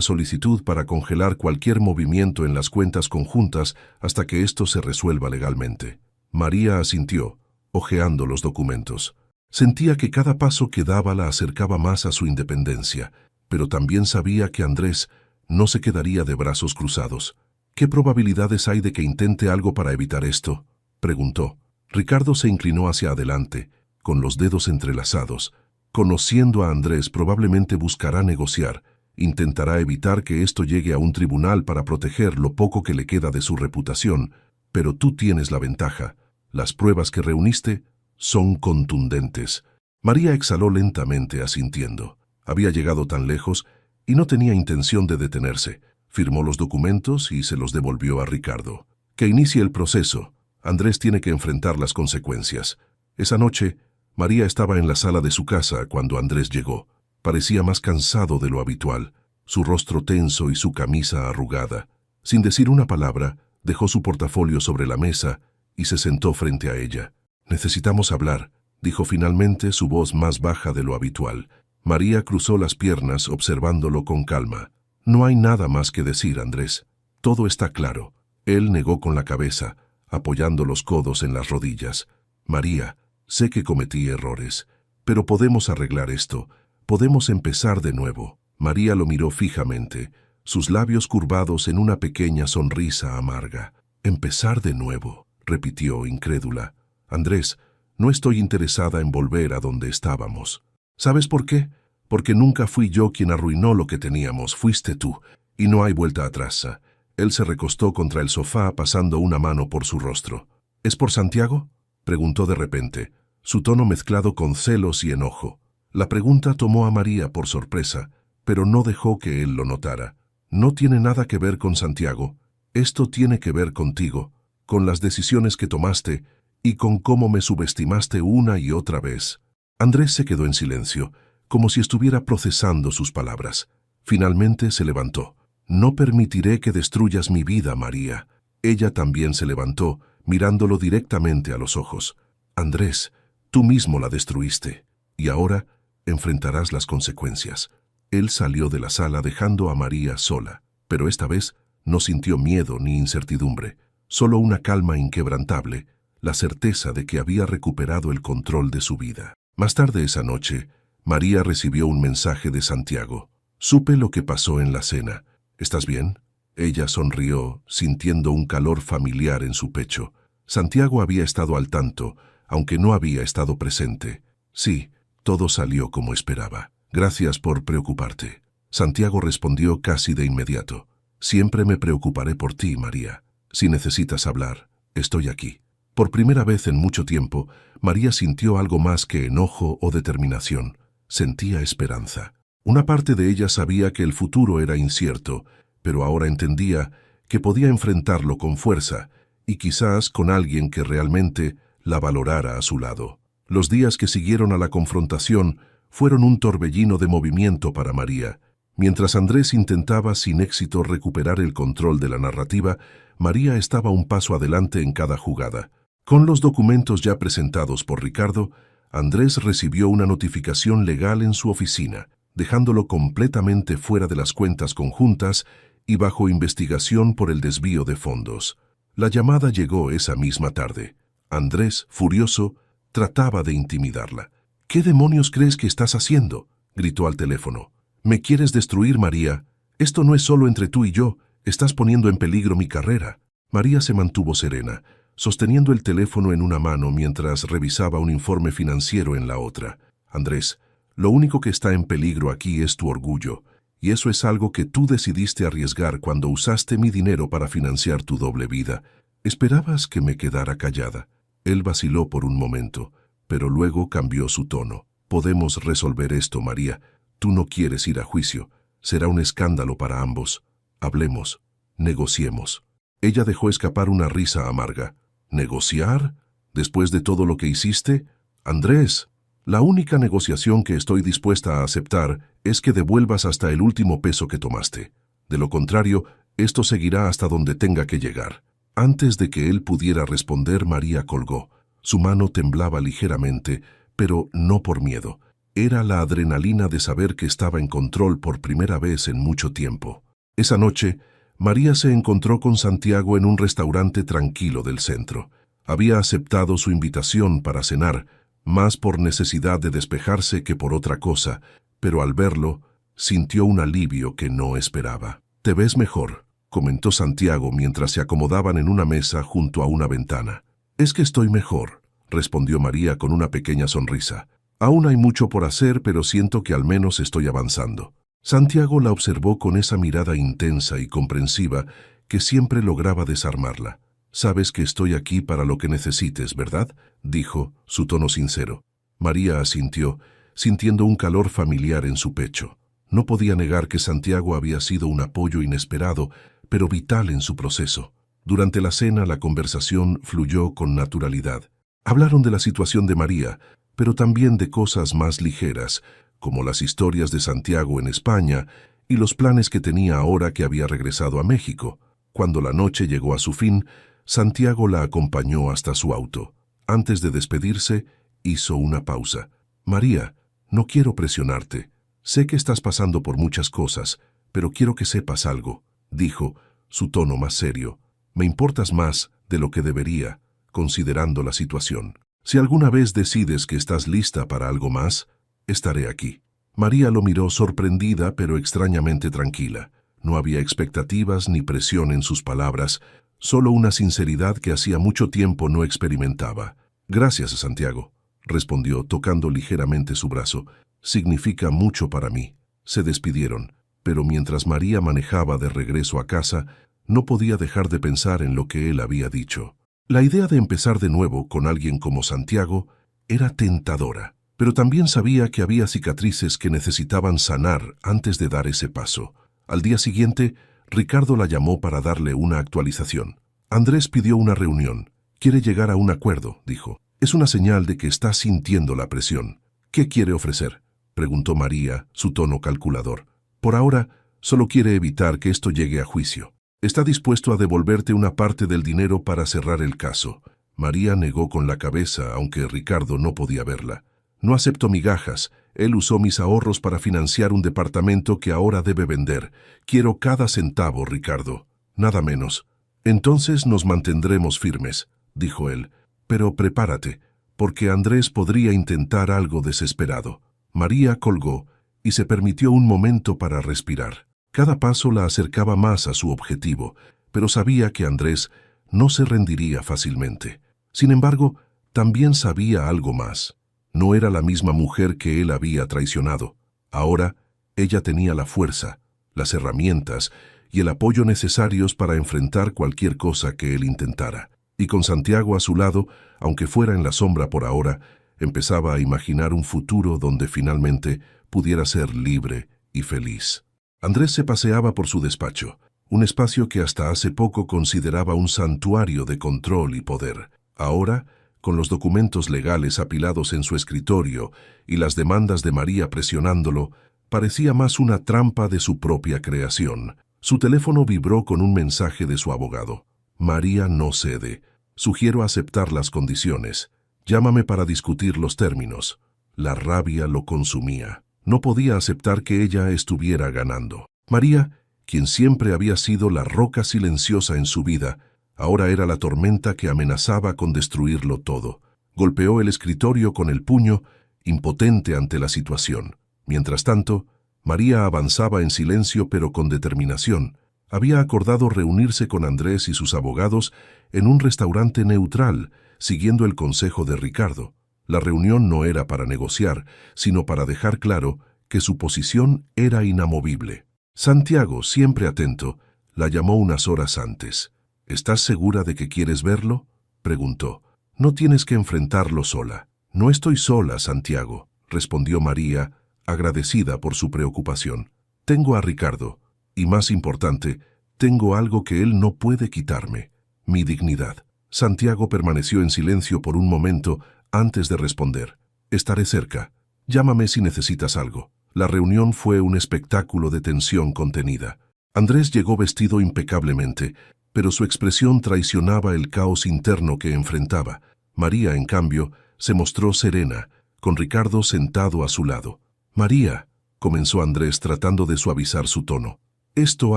solicitud para congelar cualquier movimiento en las cuentas conjuntas hasta que esto se resuelva legalmente. María asintió, hojeando los documentos. Sentía que cada paso que daba la acercaba más a su independencia, pero también sabía que Andrés no se quedaría de brazos cruzados. ¿Qué probabilidades hay de que intente algo para evitar esto?, preguntó. Ricardo se inclinó hacia adelante, con los dedos entrelazados. Conociendo a Andrés, probablemente buscará negociar. Intentará evitar que esto llegue a un tribunal para proteger lo poco que le queda de su reputación, pero tú tienes la ventaja. Las pruebas que reuniste son contundentes. María exhaló lentamente, asintiendo. Había llegado tan lejos y no tenía intención de detenerse. Firmó los documentos y se los devolvió a Ricardo. Que inicie el proceso. Andrés tiene que enfrentar las consecuencias. Esa noche, María estaba en la sala de su casa cuando Andrés llegó. Parecía más cansado de lo habitual, su rostro tenso y su camisa arrugada. Sin decir una palabra, dejó su portafolio sobre la mesa y se sentó frente a ella. «Necesitamos hablar», dijo finalmente, su voz más baja de lo habitual. María cruzó las piernas observándolo con calma. «No hay nada más que decir, Andrés. Todo está claro». Él negó con la cabeza, apoyando los codos en las rodillas. «María, sé que cometí errores, pero podemos arreglar esto. Podemos empezar de nuevo». María lo miró fijamente, sus labios curvados en una pequeña sonrisa amarga. «Empezar de nuevo», repitió, incrédula. «Andrés, no estoy interesada en volver a donde estábamos. ¿Sabes por qué? Porque nunca fui yo quien arruinó lo que teníamos, fuiste tú, y no hay vuelta atrás». Él se recostó contra el sofá pasando una mano por su rostro. «¿Es por Santiago?», preguntó de repente, su tono mezclado con celos y enojo. La pregunta tomó a María por sorpresa, pero no dejó que él lo notara. «No tiene nada que ver con Santiago. Esto tiene que ver contigo, con las decisiones que tomaste y con cómo me subestimaste una y otra vez». Andrés se quedó en silencio, como si estuviera procesando sus palabras. Finalmente se levantó. «No permitiré que destruyas mi vida, María». Ella también se levantó, mirándolo directamente a los ojos. «Andrés, tú mismo la destruiste, y ahora enfrentarás las consecuencias». Él salió de la sala dejando a María sola, pero esta vez no sintió miedo ni incertidumbre, solo una calma inquebrantable, la certeza de que había recuperado el control de su vida. Más tarde esa noche, María recibió un mensaje de Santiago. «Supe lo que pasó en la cena. ¿Estás bien?». Ella sonrió, sintiendo un calor familiar en su pecho. Santiago había estado al tanto, aunque no había estado presente. «Sí, todo salió como esperaba. Gracias por preocuparte». Santiago respondió casi de inmediato. «Siempre me preocuparé por ti, María. Si necesitas hablar, estoy aquí». Por primera vez en mucho tiempo, María sintió algo más que enojo o determinación. Sentía esperanza. Una parte de ella sabía que el futuro era incierto, pero ahora entendía que podía enfrentarlo con fuerza y quizás con alguien que realmente la valorara a su lado. Los días que siguieron a la confrontación fueron un torbellino de movimiento para María. Mientras Andrés intentaba sin éxito recuperar el control de la narrativa, María estaba un paso adelante en cada jugada. Con los documentos ya presentados por Ricardo, Andrés recibió una notificación legal en su oficina, dejándolo completamente fuera de las cuentas conjuntas y bajo investigación por el desvío de fondos. La llamada llegó esa misma tarde. Andrés, furioso, trataba de intimidarla. «¿Qué demonios crees que estás haciendo?», gritó al teléfono. «¿Me quieres destruir, María? Esto no es solo entre tú y yo, estás poniendo en peligro mi carrera». María se mantuvo serena, sosteniendo el teléfono en una mano mientras revisaba un informe financiero en la otra. «Andrés, lo único que está en peligro aquí es tu orgullo, y eso es algo que tú decidiste arriesgar cuando usaste mi dinero para financiar tu doble vida. ¿Esperabas que me quedara callada?». Él vaciló por un momento, pero luego cambió su tono. «Podemos resolver esto, María. Tú no quieres ir a juicio. Será un escándalo para ambos. Hablemos. Negociemos». Ella dejó escapar una risa amarga. «¿Negociar? ¿Después de todo lo que hiciste? Andrés, la única negociación que estoy dispuesta a aceptar es que devuelvas hasta el último peso que tomaste. De lo contrario, esto seguirá hasta donde tenga que llegar». Antes de que él pudiera responder, María colgó. Su mano temblaba ligeramente, pero no por miedo. Era la adrenalina de saber que estaba en control por primera vez en mucho tiempo. Esa noche, María se encontró con Santiago en un restaurante tranquilo del centro. Había aceptado su invitación para cenar, más por necesidad de despejarse que por otra cosa, pero al verlo, sintió un alivio que no esperaba. «Te ves mejor», comentó Santiago mientras se acomodaban en una mesa junto a una ventana. «Es que estoy mejor», respondió María con una pequeña sonrisa. «Aún hay mucho por hacer, pero siento que al menos estoy avanzando». Santiago la observó con esa mirada intensa y comprensiva que siempre lograba desarmarla. «Sabes que estoy aquí para lo que necesites, ¿verdad?», dijo, su tono sincero. María asintió, sintiendo un calor familiar en su pecho. No podía negar que Santiago había sido un apoyo inesperado, pero vital en su proceso. Durante la cena la conversación fluyó con naturalidad. Hablaron de la situación de María, pero también de cosas más ligeras, como las historias de Santiago en España y los planes que tenía ahora que había regresado a México. Cuando la noche llegó a su fin, Santiago la acompañó hasta su auto. Antes de despedirse, hizo una pausa. «María, no quiero presionarte. Sé que estás pasando por muchas cosas, pero quiero que sepas algo», dijo, su tono más serio. «Me importas más de lo que debería, considerando la situación. Si alguna vez decides que estás lista para algo más, estaré aquí». María lo miró sorprendida pero extrañamente tranquila. No había expectativas ni presión en sus palabras, solo una sinceridad que hacía mucho tiempo no experimentaba. «Gracias, Santiago», respondió tocando ligeramente su brazo. «Significa mucho para mí». Se despidieron, pero mientras María manejaba de regreso a casa, no podía dejar de pensar en lo que él había dicho. La idea de empezar de nuevo con alguien como Santiago era tentadora, pero también sabía que había cicatrices que necesitaban sanar antes de dar ese paso. Al día siguiente, Ricardo la llamó para darle una actualización. «Andrés pidió una reunión. Quiere llegar a un acuerdo», dijo. «Es una señal de que está sintiendo la presión». «¿Qué quiere ofrecer?», preguntó María, su tono calculador. «Por ahora, solo quiere evitar que esto llegue a juicio. Está dispuesto a devolverte una parte del dinero para cerrar el caso». María negó con la cabeza, aunque Ricardo no podía verla. «No acepto migajas. Él usó mis ahorros para financiar un departamento que ahora debe vender. Quiero cada centavo, Ricardo. Nada menos». «Entonces nos mantendremos firmes», dijo él. «Pero prepárate, porque Andrés podría intentar algo desesperado». María colgó y se permitió un momento para respirar. Cada paso la acercaba más a su objetivo, pero sabía que Andrés no se rendiría fácilmente. Sin embargo, también sabía algo más. No era la misma mujer que él había traicionado. Ahora, ella tenía la fuerza, las herramientas y el apoyo necesarios para enfrentar cualquier cosa que él intentara. Y con Santiago a su lado, aunque fuera en la sombra por ahora, empezaba a imaginar un futuro donde finalmente pudiera ser libre y feliz. Andrés se paseaba por su despacho, un espacio que hasta hace poco consideraba un santuario de control y poder. Ahora, con los documentos legales apilados en su escritorio y las demandas de María presionándolo, parecía más una trampa de su propia creación. Su teléfono vibró con un mensaje de su abogado. «María no cede. Sugiero aceptar las condiciones. Llámame para discutir los términos». La rabia lo consumía. No podía aceptar que ella estuviera ganando. María, quien siempre había sido la roca silenciosa en su vida, ahora era la tormenta que amenazaba con destruirlo todo. Golpeó el escritorio con el puño, impotente ante la situación. Mientras tanto, María avanzaba en silencio pero con determinación. Había acordado reunirse con Andrés y sus abogados en un restaurante neutral, siguiendo el consejo de Ricardo. La reunión no era para negociar, sino para dejar claro que su posición era inamovible. Santiago, siempre atento, la llamó unas horas antes. «¿Estás segura de que quieres verlo?», preguntó. «No tienes que enfrentarlo sola». «No estoy sola, Santiago», respondió María, agradecida por su preocupación. «Tengo a Ricardo, y más importante, tengo algo que él no puede quitarme, mi dignidad». Santiago permaneció en silencio por un momento antes de responder. «Estaré cerca. Llámame si necesitas algo». La reunión fue un espectáculo de tensión contenida. Andrés llegó vestido impecablemente, pero su expresión traicionaba el caos interno que enfrentaba. María, en cambio, se mostró serena, con Ricardo sentado a su lado. «María», comenzó Andrés tratando de suavizar su tono, «esto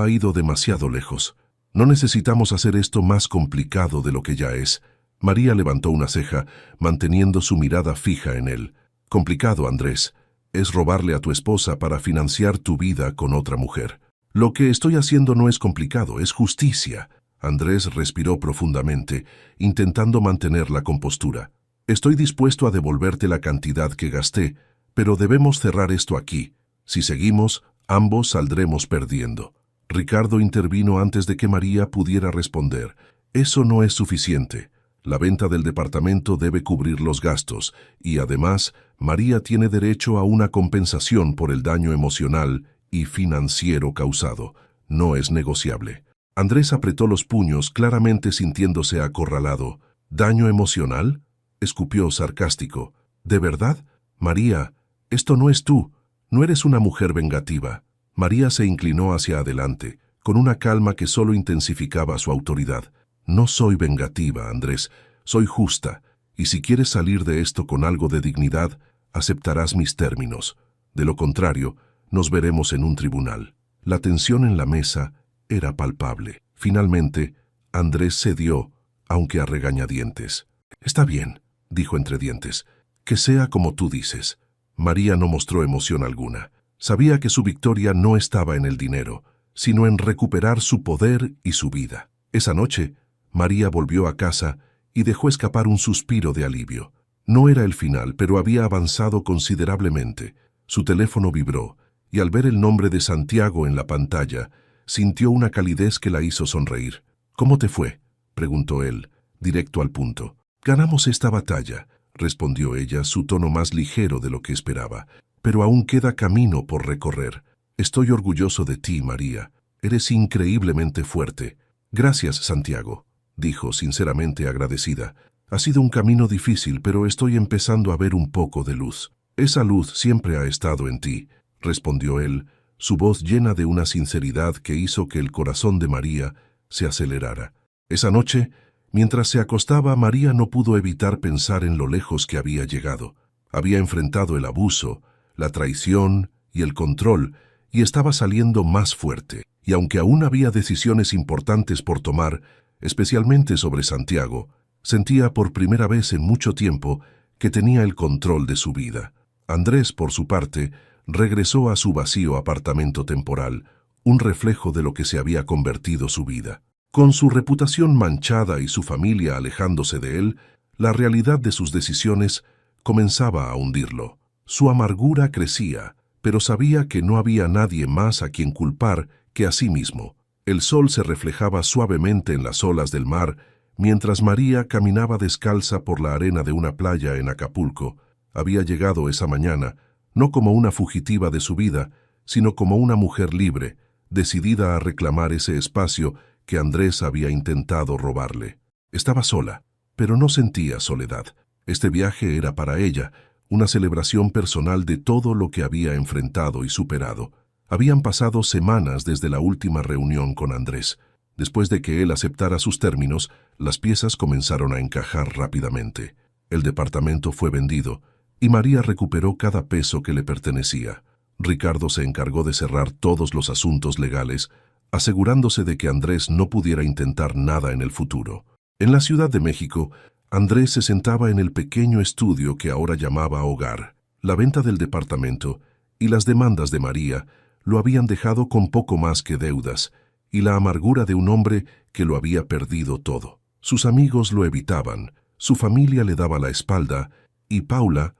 ha ido demasiado lejos. No necesitamos hacer esto más complicado de lo que ya es». María levantó una ceja, manteniendo su mirada fija en él. «Complicado, Andrés. Es robarle a tu esposa para financiar tu vida con otra mujer. Lo que estoy haciendo no es complicado, es justicia». Andrés respiró profundamente, intentando mantener la compostura. «Estoy dispuesto a devolverte la cantidad que gasté, pero debemos cerrar esto aquí. Si seguimos, ambos saldremos perdiendo». Ricardo intervino antes de que María pudiera responder. «Eso no es suficiente. La venta del departamento debe cubrir los gastos y, además, María tiene derecho a una compensación por el daño emocional y financiero causado. No es negociable». Andrés apretó los puños, claramente sintiéndose acorralado. «¿Daño emocional?», escupió sarcástico. «¿De verdad? María, esto no es tú. No eres una mujer vengativa». María se inclinó hacia adelante, con una calma que solo intensificaba su autoridad. «No soy vengativa, Andrés. Soy justa. Y si quieres salir de esto con algo de dignidad, aceptarás mis términos. De lo contrario, nos veremos en un tribunal». La tensión en la mesa era palpable. Finalmente, Andrés cedió, aunque a regañadientes. «Está bien», dijo entre dientes. «Que sea como tú dices». María no mostró emoción alguna. Sabía que su victoria no estaba en el dinero, sino en recuperar su poder y su vida. Esa noche, María volvió a casa y dejó escapar un suspiro de alivio. No era el final, pero había avanzado considerablemente. Su teléfono vibró, y al ver el nombre de Santiago en la pantalla, sintió una calidez que la hizo sonreír. «¿Cómo te fue?», preguntó él, directo al punto. «Ganamos esta batalla», respondió ella, su tono más ligero de lo que esperaba. «Pero aún queda camino por recorrer. Estoy orgulloso de ti, María. Eres increíblemente fuerte». «Gracias, Santiago», dijo sinceramente agradecida. «Ha sido un camino difícil, pero estoy empezando a ver un poco de luz». «Esa luz siempre ha estado en ti», respondió él, su voz llena de una sinceridad que hizo que el corazón de María se acelerara. Esa noche, mientras se acostaba, María no pudo evitar pensar en lo lejos que había llegado. Había enfrentado el abuso, la traición y el control, y estaba saliendo más fuerte. Y aunque aún había decisiones importantes por tomar, especialmente sobre Santiago, sentía por primera vez en mucho tiempo que tenía el control de su vida. Andrés, por su parte, regresó a su vacío apartamento temporal, un reflejo de lo que se había convertido su vida. Con su reputación manchada y su familia alejándose de él, la realidad de sus decisiones comenzaba a hundirlo. Su amargura crecía, pero sabía que no había nadie más a quien culpar que a sí mismo. El sol se reflejaba suavemente en las olas del mar, mientras María caminaba descalza por la arena de una playa en Acapulco. Había llegado esa mañana, no como una fugitiva de su vida, sino como una mujer libre, decidida a reclamar ese espacio que Andrés había intentado robarle. Estaba sola, pero no sentía soledad. Este viaje era para ella, una celebración personal de todo lo que había enfrentado y superado. Habían pasado semanas desde la última reunión con Andrés. Después de que él aceptara sus términos, las piezas comenzaron a encajar rápidamente. El departamento fue vendido, y María recuperó cada peso que le pertenecía. Ricardo se encargó de cerrar todos los asuntos legales, asegurándose de que Andrés no pudiera intentar nada en el futuro. En la Ciudad de México, Andrés se sentaba en el pequeño estudio que ahora llamaba hogar. La venta del departamento y las demandas de María lo habían dejado con poco más que deudas, y la amargura de un hombre que lo había perdido todo. Sus amigos lo evitaban, su familia le daba la espalda, y Paula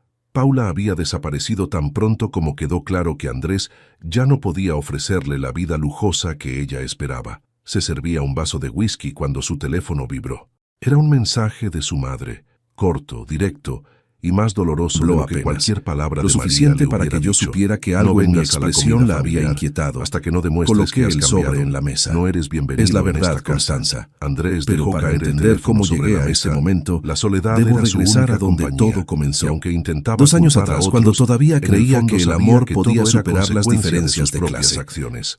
había desaparecido tan pronto como quedó claro que Andrés ya no podía ofrecerle la vida lujosa que ella esperaba. Se servía un vaso de whisky cuando su teléfono vibró. Era un mensaje de su madre, corto, directo y más doloroso de lo que cualquier palabra de María le hubiera dicho. Lo suficiente para que yo supiera que algo en mi expresión la había inquietado. Hasta que no demuestres que has cambiado. Coloqué el sobre en la mesa. No eres bienvenido. Es la verdad, Constanza. Andrés dejó caer entender cómo llegué a ese momento, la soledad debo regresar a donde todo comenzó. Aunque intentaba 2 años atrás, cuando todavía creía que el amor podía superar las diferencias de clase.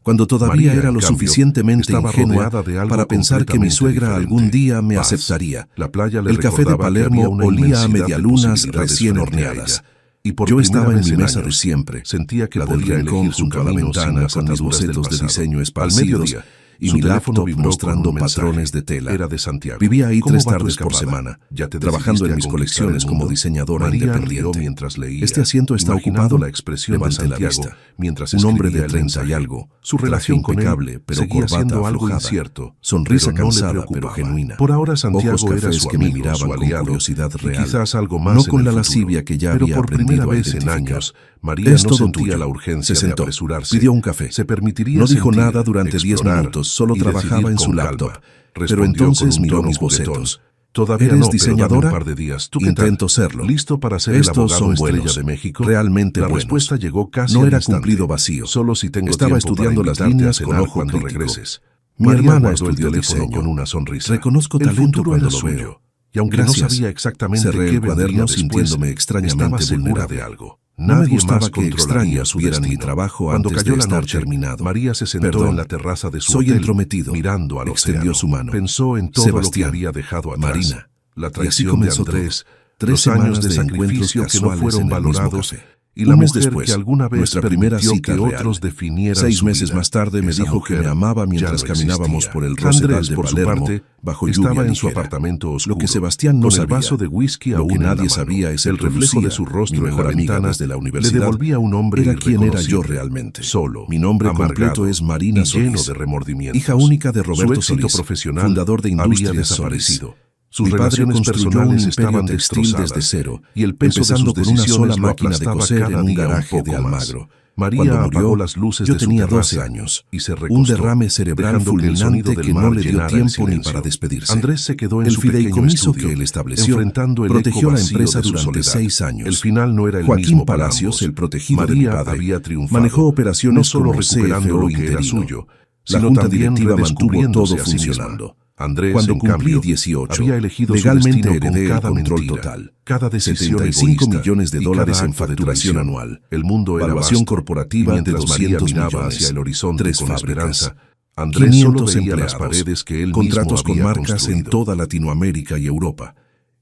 Cuando todavía era lo suficientemente ingenua para pensar que mi suegra algún día me aceptaría. El café de Palermo olía a medialunas recién horneadas. Y por Yo primera estaba en vez mi mesa de años, siempre, sentía que la del podía rincón elegir su junto a la camino ventana sin con mis ataduras del bocetos de pasado. diseño Al esparcidos mediodía, y su mi teléfono laptop vibró con mostrando un mensaje. patrones de tela. Era de Santiago. Vivía ahí ¿Cómo 3 va tu tardes por escapada? semana, ¿Ya te trabajando en decidiste a mis conquistar colecciones el como mundo? diseñadora María rió independiente. mientras leía. Este asiento está Imaginando ocupado. la expresión de Levanté la Santiago vista. mientras Un hombre escribía de el 30 y mensaje. algo, Su traje relación con él impecable, pero seguía corbata siendo algo aflojada, incierto, sonrisa pero no le cansada pero preocupaba. genuina, Por ahora ojos Santiago era cafés su que me amigo, miraban su con aliado, curiosidad y real, quizás algo más no en con el la futuro. lascivia que ya Pero había por primera aprendido a vez en identificar. años, María Es no todo sentía tuyo. la urgencia Se de sentó, apresurarse. pidió un café. Se permitiría No dijo sentir, nada durante 10 explorar minutos, solo y trabajaba decidir en su con laptop. calma. Pero Respondió entonces con un miró tono mis juguetón. bocetos. Todavía ¿Eres no, pero dame diseñadora? un par de días. ¿Tú qué tal? Intento serlo. ¿Listo para ser el Estos abogado son estrella buenos, de México? realmente La buenos. respuesta llegó casi No al era instante. cumplido vacío. Solo si tengo Estaba tiempo estudiando para las invitarte a líneas con cenar ojo cuando crítico. regreses. Mi María hermana guardó el estudió teléfono diseño. con una sonrisa. Reconozco El talento futuro cuando era lo suyo. veo. Y aunque Gracias. no sabía exactamente Cerré qué el vendría cuaderno después, sintiéndome extrañamente estaba segura vulnerable. de algo. No me Nadie gustaba más que controlaría extraños su vieran mi destino. trabajo Cuando antes cayó de la estar noche, terminado. María se sentó Perdón, en la terraza de su soy hotel, entrometido. mirando al Extendió océano. su mano. Pensó en todo Sebastián, lo que había dejado atrás. Marina. La Y así traición de comenzó Andrés, todo. 3 los años semanas de de encuentros sacrificio que no casuales fueron en el mismo valorados café. y la Un mes mujer después, que alguna vez nuestra primera permitió cita que real. otros definieran 6 su meses vida. más tarde me Esa dijo que me mujer amaba ya mientras no caminábamos existía. por el Rosedal Andrés, de por su Palermo, parte, bajo estaba lluvia en su ligera. apartamento oscuro, Lo que Sebastián no con sabía, el vaso de whisky lo que aún en la nadie mano. sabía, El excepto reflejo de Lucía, su rostro mi en mejor la amiga ventana desde la le universidad, devolvía un hombre era quien era yo irreconocible, realmente. solo, Mi nombre amargado completo es Marina y lleno Solís, de remordimientos. hija única de Roberto Su éxito Solís, profesional fundador de había Industrias desaparecido. Solís. Sus Mi padre relaciones construyó un personales imperio estaban textil destrozadas desde cero, y el peso de empezando sus con una sola decisiones lo máquina de aplastaba coser cada en un día un garaje de poco más. Almagro. María Cuando apagó murió, las luces yo de su tenía 12 terraza años. y se Un recostó, derrame cerebral dejando que el sonido fulminante del que mar no le dio llenara el tiempo ni silencio. para despedirse. Andrés se quedó en El su pequeño fideicomiso estudio, que él estableció enfrentando el protegió eco la vacío empresa de su durante soledad. 6 años. El final no era el Joaquín mismo para Palacios, ambos. el protegido de mi María padre, había triunfado, manejó operaciones no solo como recuperando CFO lo que era interino. suyo, La sino junta también directiva mantuvo redescubriéndose todo a sí misma. funcionando. Andrés, Cuando en cumplí cambio, 18, había elegido legalmente su destino heredé con el cada control mentira, total. cada decisión 75 egoísta millones de y dólares cada en acto de facturación traición. anual. El mundo era Valuación vasto, corporativa de mientras María 200 miraba millones. hacia el horizonte 3 con fábricas. esperanza. Andrés solo 500 veía las empleados, paredes que él contratos mismo con había marcas en construido. toda Latinoamérica y Europa.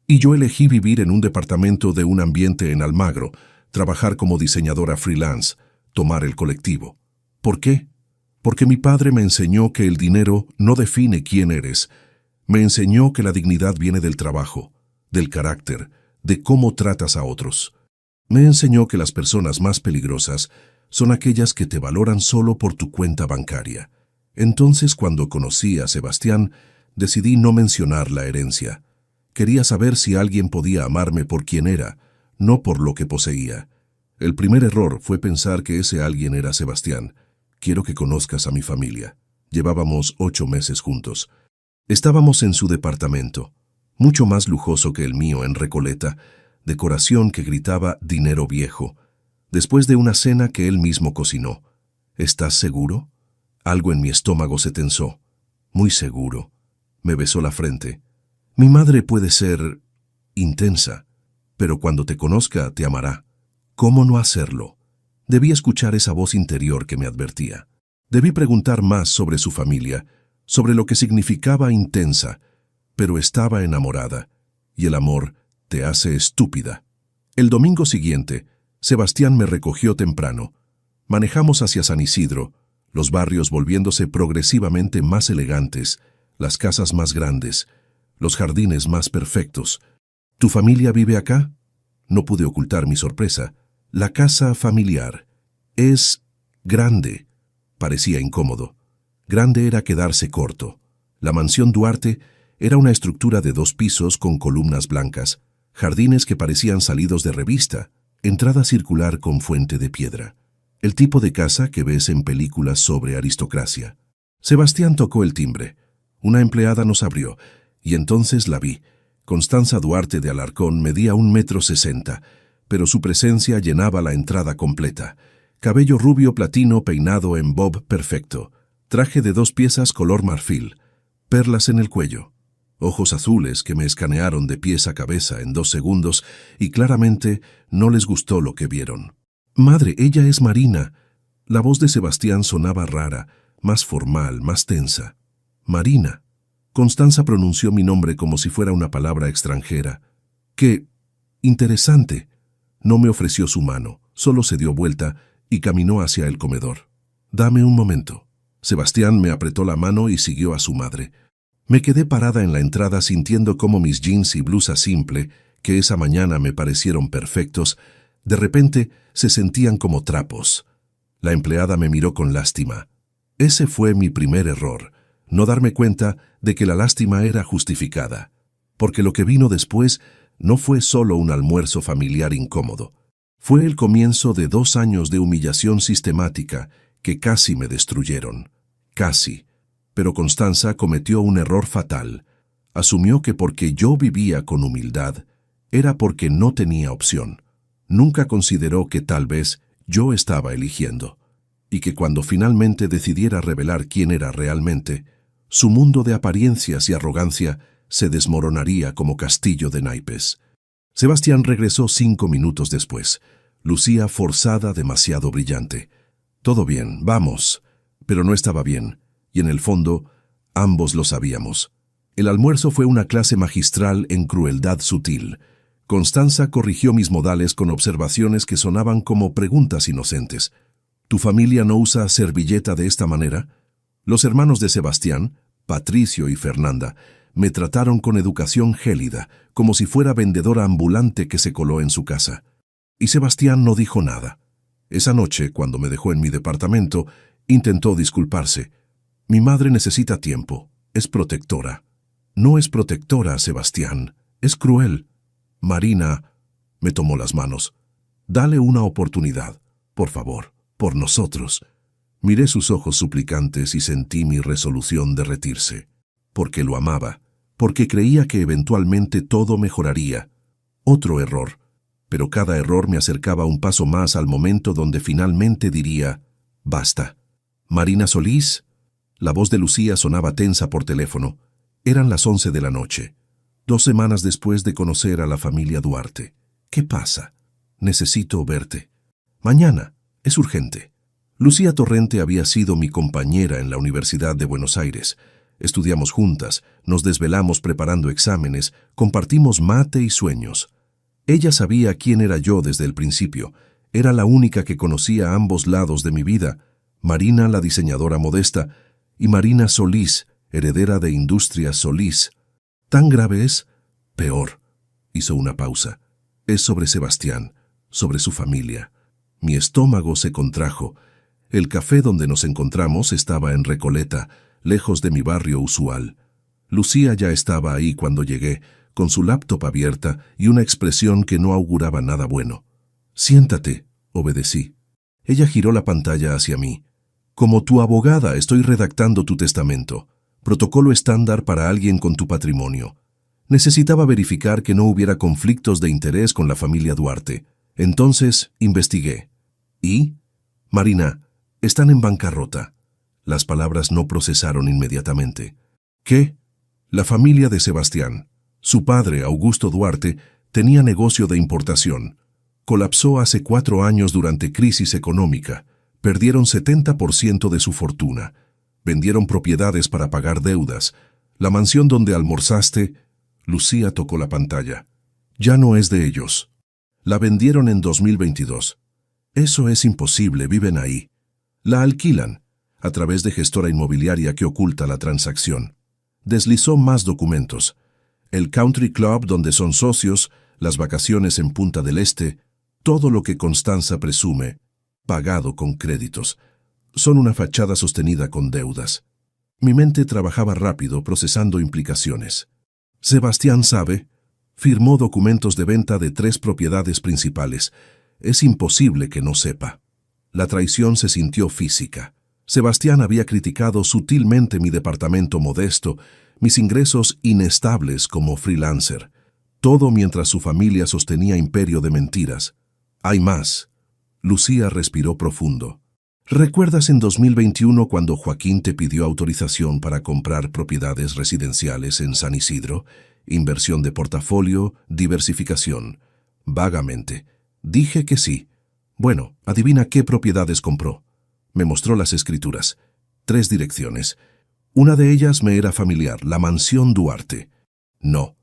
Y yo elegí vivir en un departamento de un ambiente en Almagro, trabajar como diseñadora freelance, tomar el colectivo. ¿Por qué? Porque mi padre me enseñó que el dinero no define quién eres. Me enseñó que la dignidad viene del trabajo, del carácter, de cómo tratas a otros. Me enseñó que las personas más peligrosas son aquellas que te valoran solo por tu cuenta bancaria. Entonces, cuando conocí a Sebastián, decidí no mencionar la herencia. Quería saber si alguien podía amarme por quien era, no por lo que poseía. El primer error fue pensar que ese alguien era Sebastián. Quiero que conozcas a mi familia. Llevábamos 8 meses juntos. Estábamos en su departamento, mucho más lujoso que el mío en Recoleta, decoración que gritaba dinero viejo, después de una cena que él mismo cocinó. ¿Estás seguro? Algo en mi estómago se tensó. Muy seguro. Me besó la frente. Mi madre puede ser intensa, pero cuando te conozca te amará. ¿Cómo no hacerlo? Debí escuchar esa voz interior que me advertía. Debí preguntar más sobre su familia, sobre lo que significaba intensa, pero estaba enamorada, y el amor te hace estúpida. El domingo siguiente, Sebastián me recogió temprano. Manejamos hacia San Isidro, los barrios volviéndose progresivamente más elegantes, las casas más grandes, los jardines más perfectos. ¿Tu familia vive acá? No pude ocultar mi sorpresa. La casa familiar es grande. Parecía incómodo. Grande era quedarse corto. La mansión Duarte era una estructura de 2 pisos con columnas blancas, jardines que parecían salidos de revista, entrada circular con fuente de piedra. El tipo de casa que ves en películas sobre aristocracia. Sebastián tocó el timbre. Una empleada nos abrió, y entonces la vi. Constanza Duarte de Alarcón medía 1,60 m, pero su presencia llenaba la entrada completa. Cabello rubio platino peinado en bob perfecto, traje de 2 piezas color marfil, perlas en el cuello, ojos azules que me escanearon de pies a cabeza en 2 segundos y claramente no les gustó lo que vieron. «Madre, ella es Marina». La voz de Sebastián sonaba rara, más formal, más tensa. «Marina». Constanza pronunció mi nombre como si fuera una palabra extranjera. «Qué interesante». No me ofreció su mano, solo se dio vuelta y caminó hacia el comedor. «Dame un momento». Sebastián me apretó la mano y siguió a su madre. Me quedé parada en la entrada sintiendo cómo mis jeans y blusa simple, que esa mañana me parecieron perfectos, de repente se sentían como trapos. La empleada me miró con lástima. Ese fue mi primer error, no darme cuenta de que la lástima era justificada, porque lo que vino después no fue solo un almuerzo familiar incómodo. Fue el comienzo de 2 años de humillación sistemática que casi me destruyeron. Casi. Pero Constanza cometió un error fatal. Asumió que porque yo vivía con humildad, era porque no tenía opción. Nunca consideró que tal vez yo estaba eligiendo, y que cuando finalmente decidiera revelar quién era realmente, su mundo de apariencias y arrogancia se desmoronaría como castillo de naipes. Sebastián regresó 5 minutos después. Lucía forzada, demasiado brillante. «Todo bien, vamos». Pero no estaba bien, y en el fondo, ambos lo sabíamos. El almuerzo fue una clase magistral en crueldad sutil. Constanza corrigió mis modales con observaciones que sonaban como preguntas inocentes. «¿Tu familia no usa servilleta de esta manera?» Los hermanos de Sebastián, Patricio y Fernanda, me trataron con educación gélida, como si fuera vendedora ambulante que se coló en su casa. Y Sebastián no dijo nada. Esa noche, cuando me dejó en mi departamento, intentó disculparse. «Mi madre necesita tiempo. Es protectora». «No es protectora, Sebastián. Es cruel». «Marina», me tomó las manos. «Dale una oportunidad. Por favor, por nosotros». Miré sus ojos suplicantes y sentí mi resolución derretirse. Porque lo amaba, porque creía que eventualmente todo mejoraría. Otro error, pero cada error me acercaba un paso más al momento donde finalmente diría, «Basta». «Marina Solís». La voz de Lucía sonaba tensa por teléfono. Eran las 11 de la noche. 2 semanas después de conocer a la familia Duarte. «¿Qué pasa?» «Necesito verte». «Mañana. Es urgente». Lucía Torrente había sido mi compañera en la Universidad de Buenos Aires. Estudiamos juntas, nos desvelamos preparando exámenes, compartimos mate y sueños. Ella sabía quién era yo desde el principio. Era la única que conocía ambos lados de mi vida. Marina, la diseñadora modesta, y Marina Solís, heredera de Industrias Solís. ¿Tan grave es? Peor. Hizo una pausa. Es sobre Sebastián, sobre su familia. Mi estómago se contrajo. El café donde nos encontramos estaba en Recoleta, lejos de mi barrio usual. Lucía ya estaba ahí cuando llegué, con su laptop abierta y una expresión que no auguraba nada bueno. «Siéntate», obedecí. Ella giró la pantalla hacia mí. «Como tu abogada estoy redactando tu testamento. Protocolo estándar para alguien con tu patrimonio. Necesitaba verificar que no hubiera conflictos de interés con la familia Duarte. Entonces investigué. ¿Y? Marina, están en bancarrota». Las palabras no procesaron inmediatamente. ¿Qué? La familia de Sebastián, su padre, Augusto Duarte, tenía negocio de importación. Colapsó hace 4 años durante crisis económica. Perdieron 70% de su fortuna. Vendieron propiedades para pagar deudas. La mansión donde almorzaste... Lucía tocó la pantalla. Ya no es de ellos. La vendieron en 2022. Eso es imposible, viven ahí. La alquilan, a través de gestora inmobiliaria que oculta la transacción. Deslizó más documentos. El country club donde son socios, las vacaciones en Punta del Este, todo lo que Constanza presume, pagado con créditos. Son una fachada sostenida con deudas. Mi mente trabajaba rápido procesando implicaciones. Sebastián sabe, firmó documentos de venta de 3 propiedades principales. Es imposible que no sepa. La traición se sintió física. Sebastián había criticado sutilmente mi departamento modesto, mis ingresos inestables como freelancer. Todo mientras su familia sostenía imperio de mentiras. Hay más. Lucía respiró profundo. ¿Recuerdas en 2021 cuando Joaquín te pidió autorización para comprar propiedades residenciales en San Isidro? Inversión de portafolio, diversificación. Vagamente. Dije que sí. Bueno, adivina qué propiedades compró. Me mostró las escrituras. 3 direcciones. Una de ellas me era familiar, la mansión Duarte. No.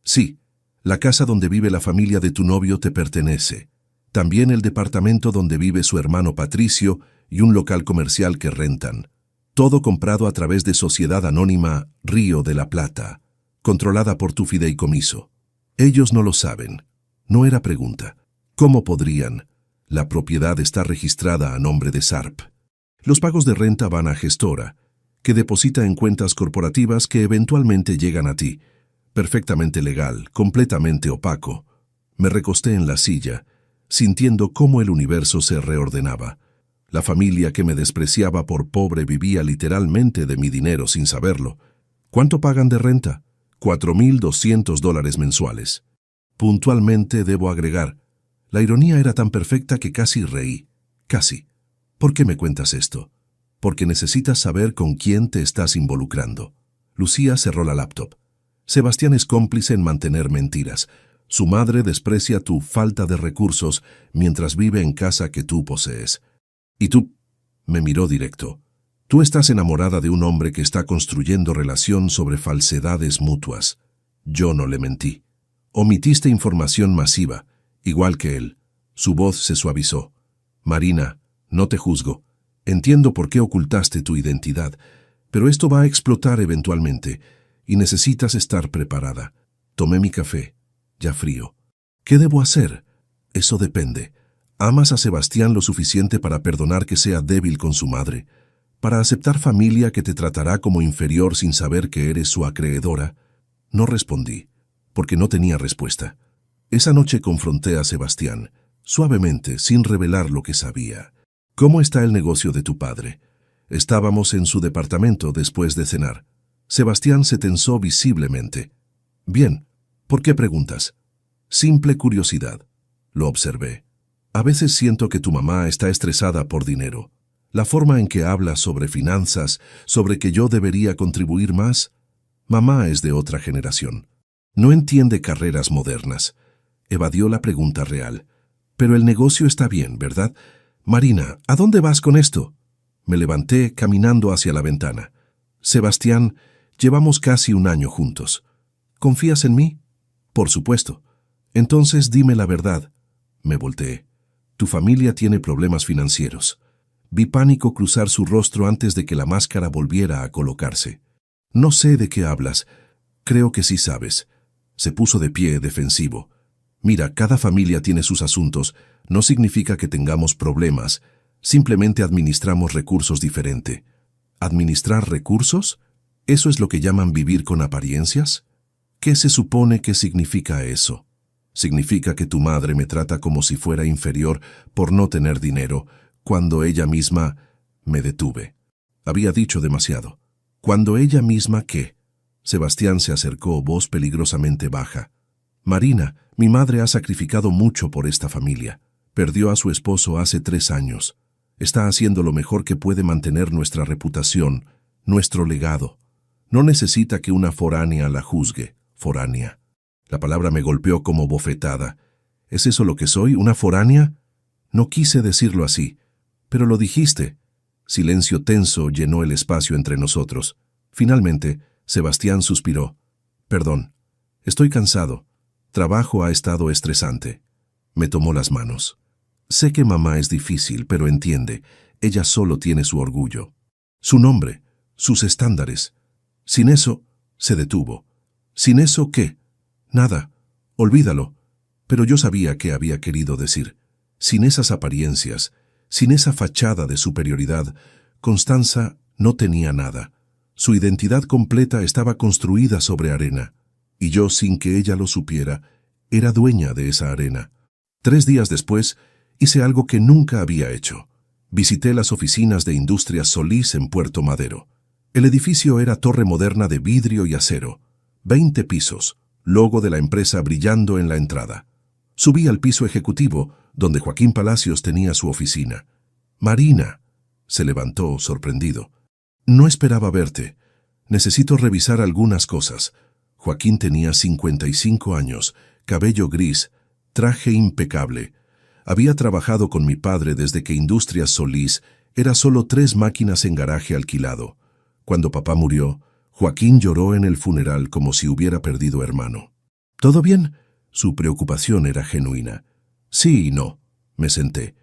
Sí, la casa donde vive la familia de tu novio te pertenece. También el departamento donde vive su hermano Patricio y un local comercial que rentan. Todo comprado a través de Sociedad Anónima Río de la Plata, controlada por tu fideicomiso. Ellos no lo saben. No era pregunta. ¿Cómo podrían? La propiedad está registrada a nombre de SARP. Los pagos de renta van a gestora, que deposita en cuentas corporativas que eventualmente llegan a ti. Perfectamente legal, completamente opaco. Me recosté en la silla, sintiendo cómo el universo se reordenaba. La familia que me despreciaba por pobre vivía literalmente de mi dinero sin saberlo. ¿Cuánto pagan de renta? $4,200 mensuales. Puntualmente debo agregar. La ironía era tan perfecta que casi reí. Casi. ¿Por qué me cuentas esto? Porque necesitas saber con quién te estás involucrando. Lucía cerró la laptop. Sebastián es cómplice en mantener mentiras. Su madre desprecia tu falta de recursos mientras vive en casa que tú posees. ¿Y tú? Me miró directo. Tú estás enamorada de un hombre que está construyendo relación sobre falsedades mutuas. Yo no le mentí. Omitiste información masiva, igual que él. Su voz se suavizó. Marina, no te juzgo. Entiendo por qué ocultaste tu identidad, pero esto va a explotar eventualmente y necesitas estar preparada. Tomé mi café, ya frío. ¿Qué debo hacer? Eso depende. ¿Amas a Sebastián lo suficiente para perdonar que sea débil con su madre? ¿Para aceptar familia que te tratará como inferior sin saber que eres su acreedora? No respondí, porque no tenía respuesta. Esa noche confronté a Sebastián, suavemente, sin revelar lo que sabía. ¿Cómo está el negocio de tu padre? Estábamos en su departamento después de cenar. Sebastián se tensó visiblemente. Bien, ¿por qué preguntas? Simple curiosidad. Lo observé. A veces siento que tu mamá está estresada por dinero. La forma en que habla sobre finanzas, sobre que yo debería contribuir más. Mamá es de otra generación. No entiende carreras modernas. Evadió la pregunta real. Pero el negocio está bien, ¿verdad? Marina, ¿a dónde vas con esto? Me levanté caminando hacia la ventana. Sebastián, llevamos casi un año juntos. ¿Confías en mí? Por supuesto. Entonces dime la verdad. Me volteé. Tu familia tiene problemas financieros. Vi pánico cruzar su rostro antes de que la máscara volviera a colocarse. No sé de qué hablas. Creo que sí sabes. Se puso de pie, defensivo. Mira, cada familia tiene sus asuntos. No significa que tengamos problemas. Simplemente administramos recursos diferente. ¿Administrar recursos? ¿Eso es lo que llaman vivir con apariencias? ¿Qué se supone que significa eso? Significa que tu madre me trata como si fuera inferior por no tener dinero, cuando ella misma... Me detuve. Había dicho demasiado. ¿Cuando ella misma qué? Sebastián se acercó, voz peligrosamente baja. Marina, mi madre ha sacrificado mucho por esta familia. Perdió a su esposo hace 3 años. Está haciendo lo mejor que puede mantener nuestra reputación, nuestro legado. No necesita que una foránea la juzgue, foránea. La palabra me golpeó como bofetada. ¿Es eso lo que soy, una foránea? No quise decirlo así, pero lo dijiste. Silencio tenso llenó el espacio entre nosotros. Finalmente, Sebastián suspiró. Perdón, estoy cansado. Trabajo ha estado estresante. Me tomó las manos. Sé que mamá es difícil, pero entiende, ella solo tiene su orgullo. Su nombre, sus estándares. Sin eso, se detuvo. ¿Sin eso qué? Nada, olvídalo. Pero yo sabía qué había querido decir. Sin esas apariencias, sin esa fachada de superioridad, Constanza no tenía nada. Su identidad completa estaba construida sobre arena, y yo, sin que ella lo supiera, era dueña de esa arena. 3 días después, hice algo que nunca había hecho. Visité las oficinas de Industrias Solís en Puerto Madero. El edificio era torre moderna de vidrio y acero. 20 pisos, logo de la empresa brillando en la entrada. Subí al piso ejecutivo, donde Joaquín Palacios tenía su oficina. Marina, se levantó, sorprendido. No esperaba verte. Necesito revisar algunas cosas. Joaquín tenía 55 años, cabello gris, traje impecable. Había trabajado con mi padre desde que Industrias Solís era solo 3 máquinas en garaje alquilado. Cuando papá murió, Joaquín lloró en el funeral como si hubiera perdido hermano. ¿Todo bien? Su preocupación era genuina. Sí y no. Me senté.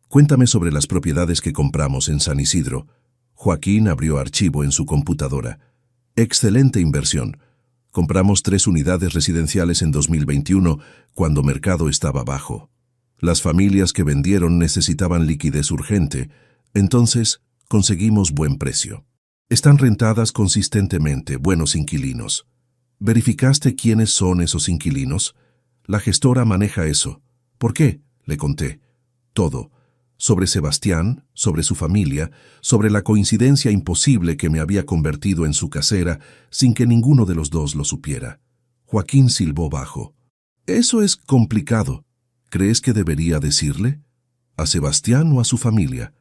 Cuéntame sobre las propiedades que compramos en San Isidro. Joaquín abrió archivo en su computadora. Excelente inversión. Compramos 3 unidades residenciales en 2021, cuando mercado estaba bajo. Las familias que vendieron necesitaban liquidez urgente, entonces conseguimos buen precio. Están rentadas consistentemente, buenos inquilinos. ¿Verificaste quiénes son esos inquilinos? La gestora maneja eso. ¿Por qué? Le conté. Todo. Sobre Sebastián, sobre su familia, sobre la coincidencia imposible que me había convertido en su casera sin que ninguno de los dos lo supiera. Joaquín silbó bajo. Eso es complicado. ¿Crees que debería decirle? ¿A Sebastián o a su familia?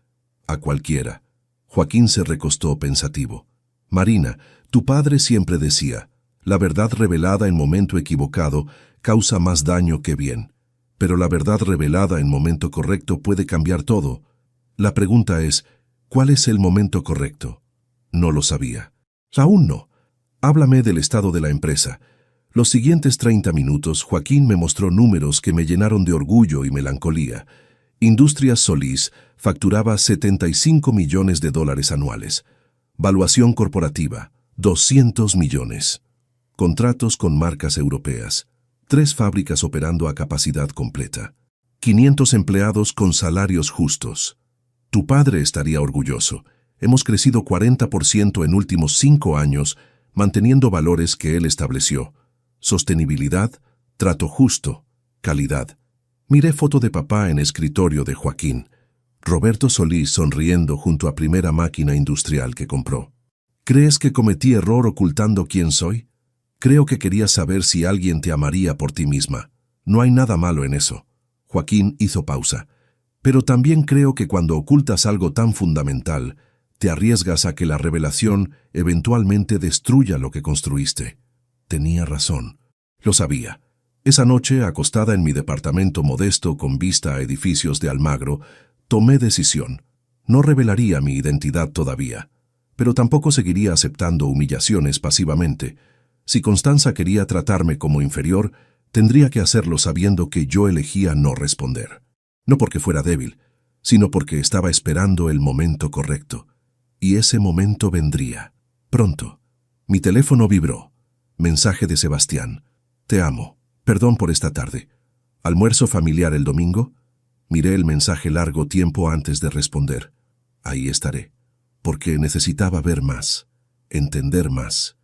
A cualquiera. Joaquín se recostó pensativo. Marina, tu padre siempre decía, la verdad revelada en momento equivocado causa más daño que bien. Pero la verdad revelada en momento correcto puede cambiar todo. La pregunta es, ¿cuál es el momento correcto? No lo sabía. Aún no. Háblame del estado de la empresa. Los siguientes 30 minutos, Joaquín me mostró números que me llenaron de orgullo y melancolía. Industrias Solís facturaba $75 millones anuales. Valuación corporativa, 200 millones. Contratos con marcas europeas. 3 fábricas operando a capacidad completa. 500 empleados con salarios justos. Tu padre estaría orgulloso. Hemos crecido 40% en últimos 5 años, manteniendo valores que él estableció. Sostenibilidad, trato justo, calidad. Miré foto de papá en escritorio de Joaquín. Roberto Solís sonriendo junto a primera máquina industrial que compró. ¿Crees que cometí error ocultando quién soy? Creo que querías saber si alguien te amaría por ti misma. No hay nada malo en eso. Joaquín hizo pausa. Pero también creo que cuando ocultas algo tan fundamental, te arriesgas a que la revelación eventualmente destruya lo que construiste. Tenía razón. Lo sabía. Esa noche, acostada en mi departamento modesto con vista a edificios de Almagro, tomé decisión. No revelaría mi identidad todavía, pero tampoco seguiría aceptando humillaciones pasivamente. Si Constanza quería tratarme como inferior, tendría que hacerlo sabiendo que yo elegía no responder. No porque fuera débil, sino porque estaba esperando el momento correcto. Y ese momento vendría. Pronto. Mi teléfono vibró. Mensaje de Sebastián. Te amo. Perdón por esta tarde. ¿Almuerzo familiar el domingo? Miré el mensaje largo tiempo antes de responder. Ahí estaré. Porque necesitaba ver más. Entender más.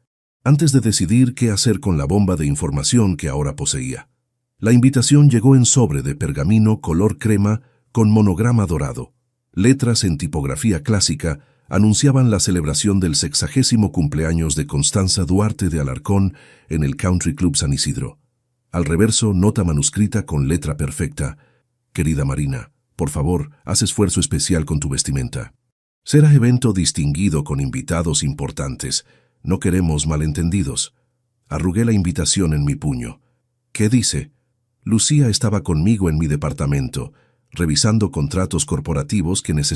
Antes de decidir qué hacer con la bomba de información que ahora poseía. La invitación llegó en sobre de pergamino color crema con monograma dorado. Letras en tipografía clásica anunciaban la celebración del 60º cumpleaños de Constanza Duarte de Alarcón en el Country Club San Isidro. Al reverso, nota manuscrita con letra perfecta. Querida Marina, por favor, haz esfuerzo especial con tu vestimenta. Será evento distinguido con invitados importantes. No queremos malentendidos. Arrugué la invitación en mi puño. ¿Qué dice? Lucía estaba conmigo en mi departamento, revisando contratos corporativos que necesitaban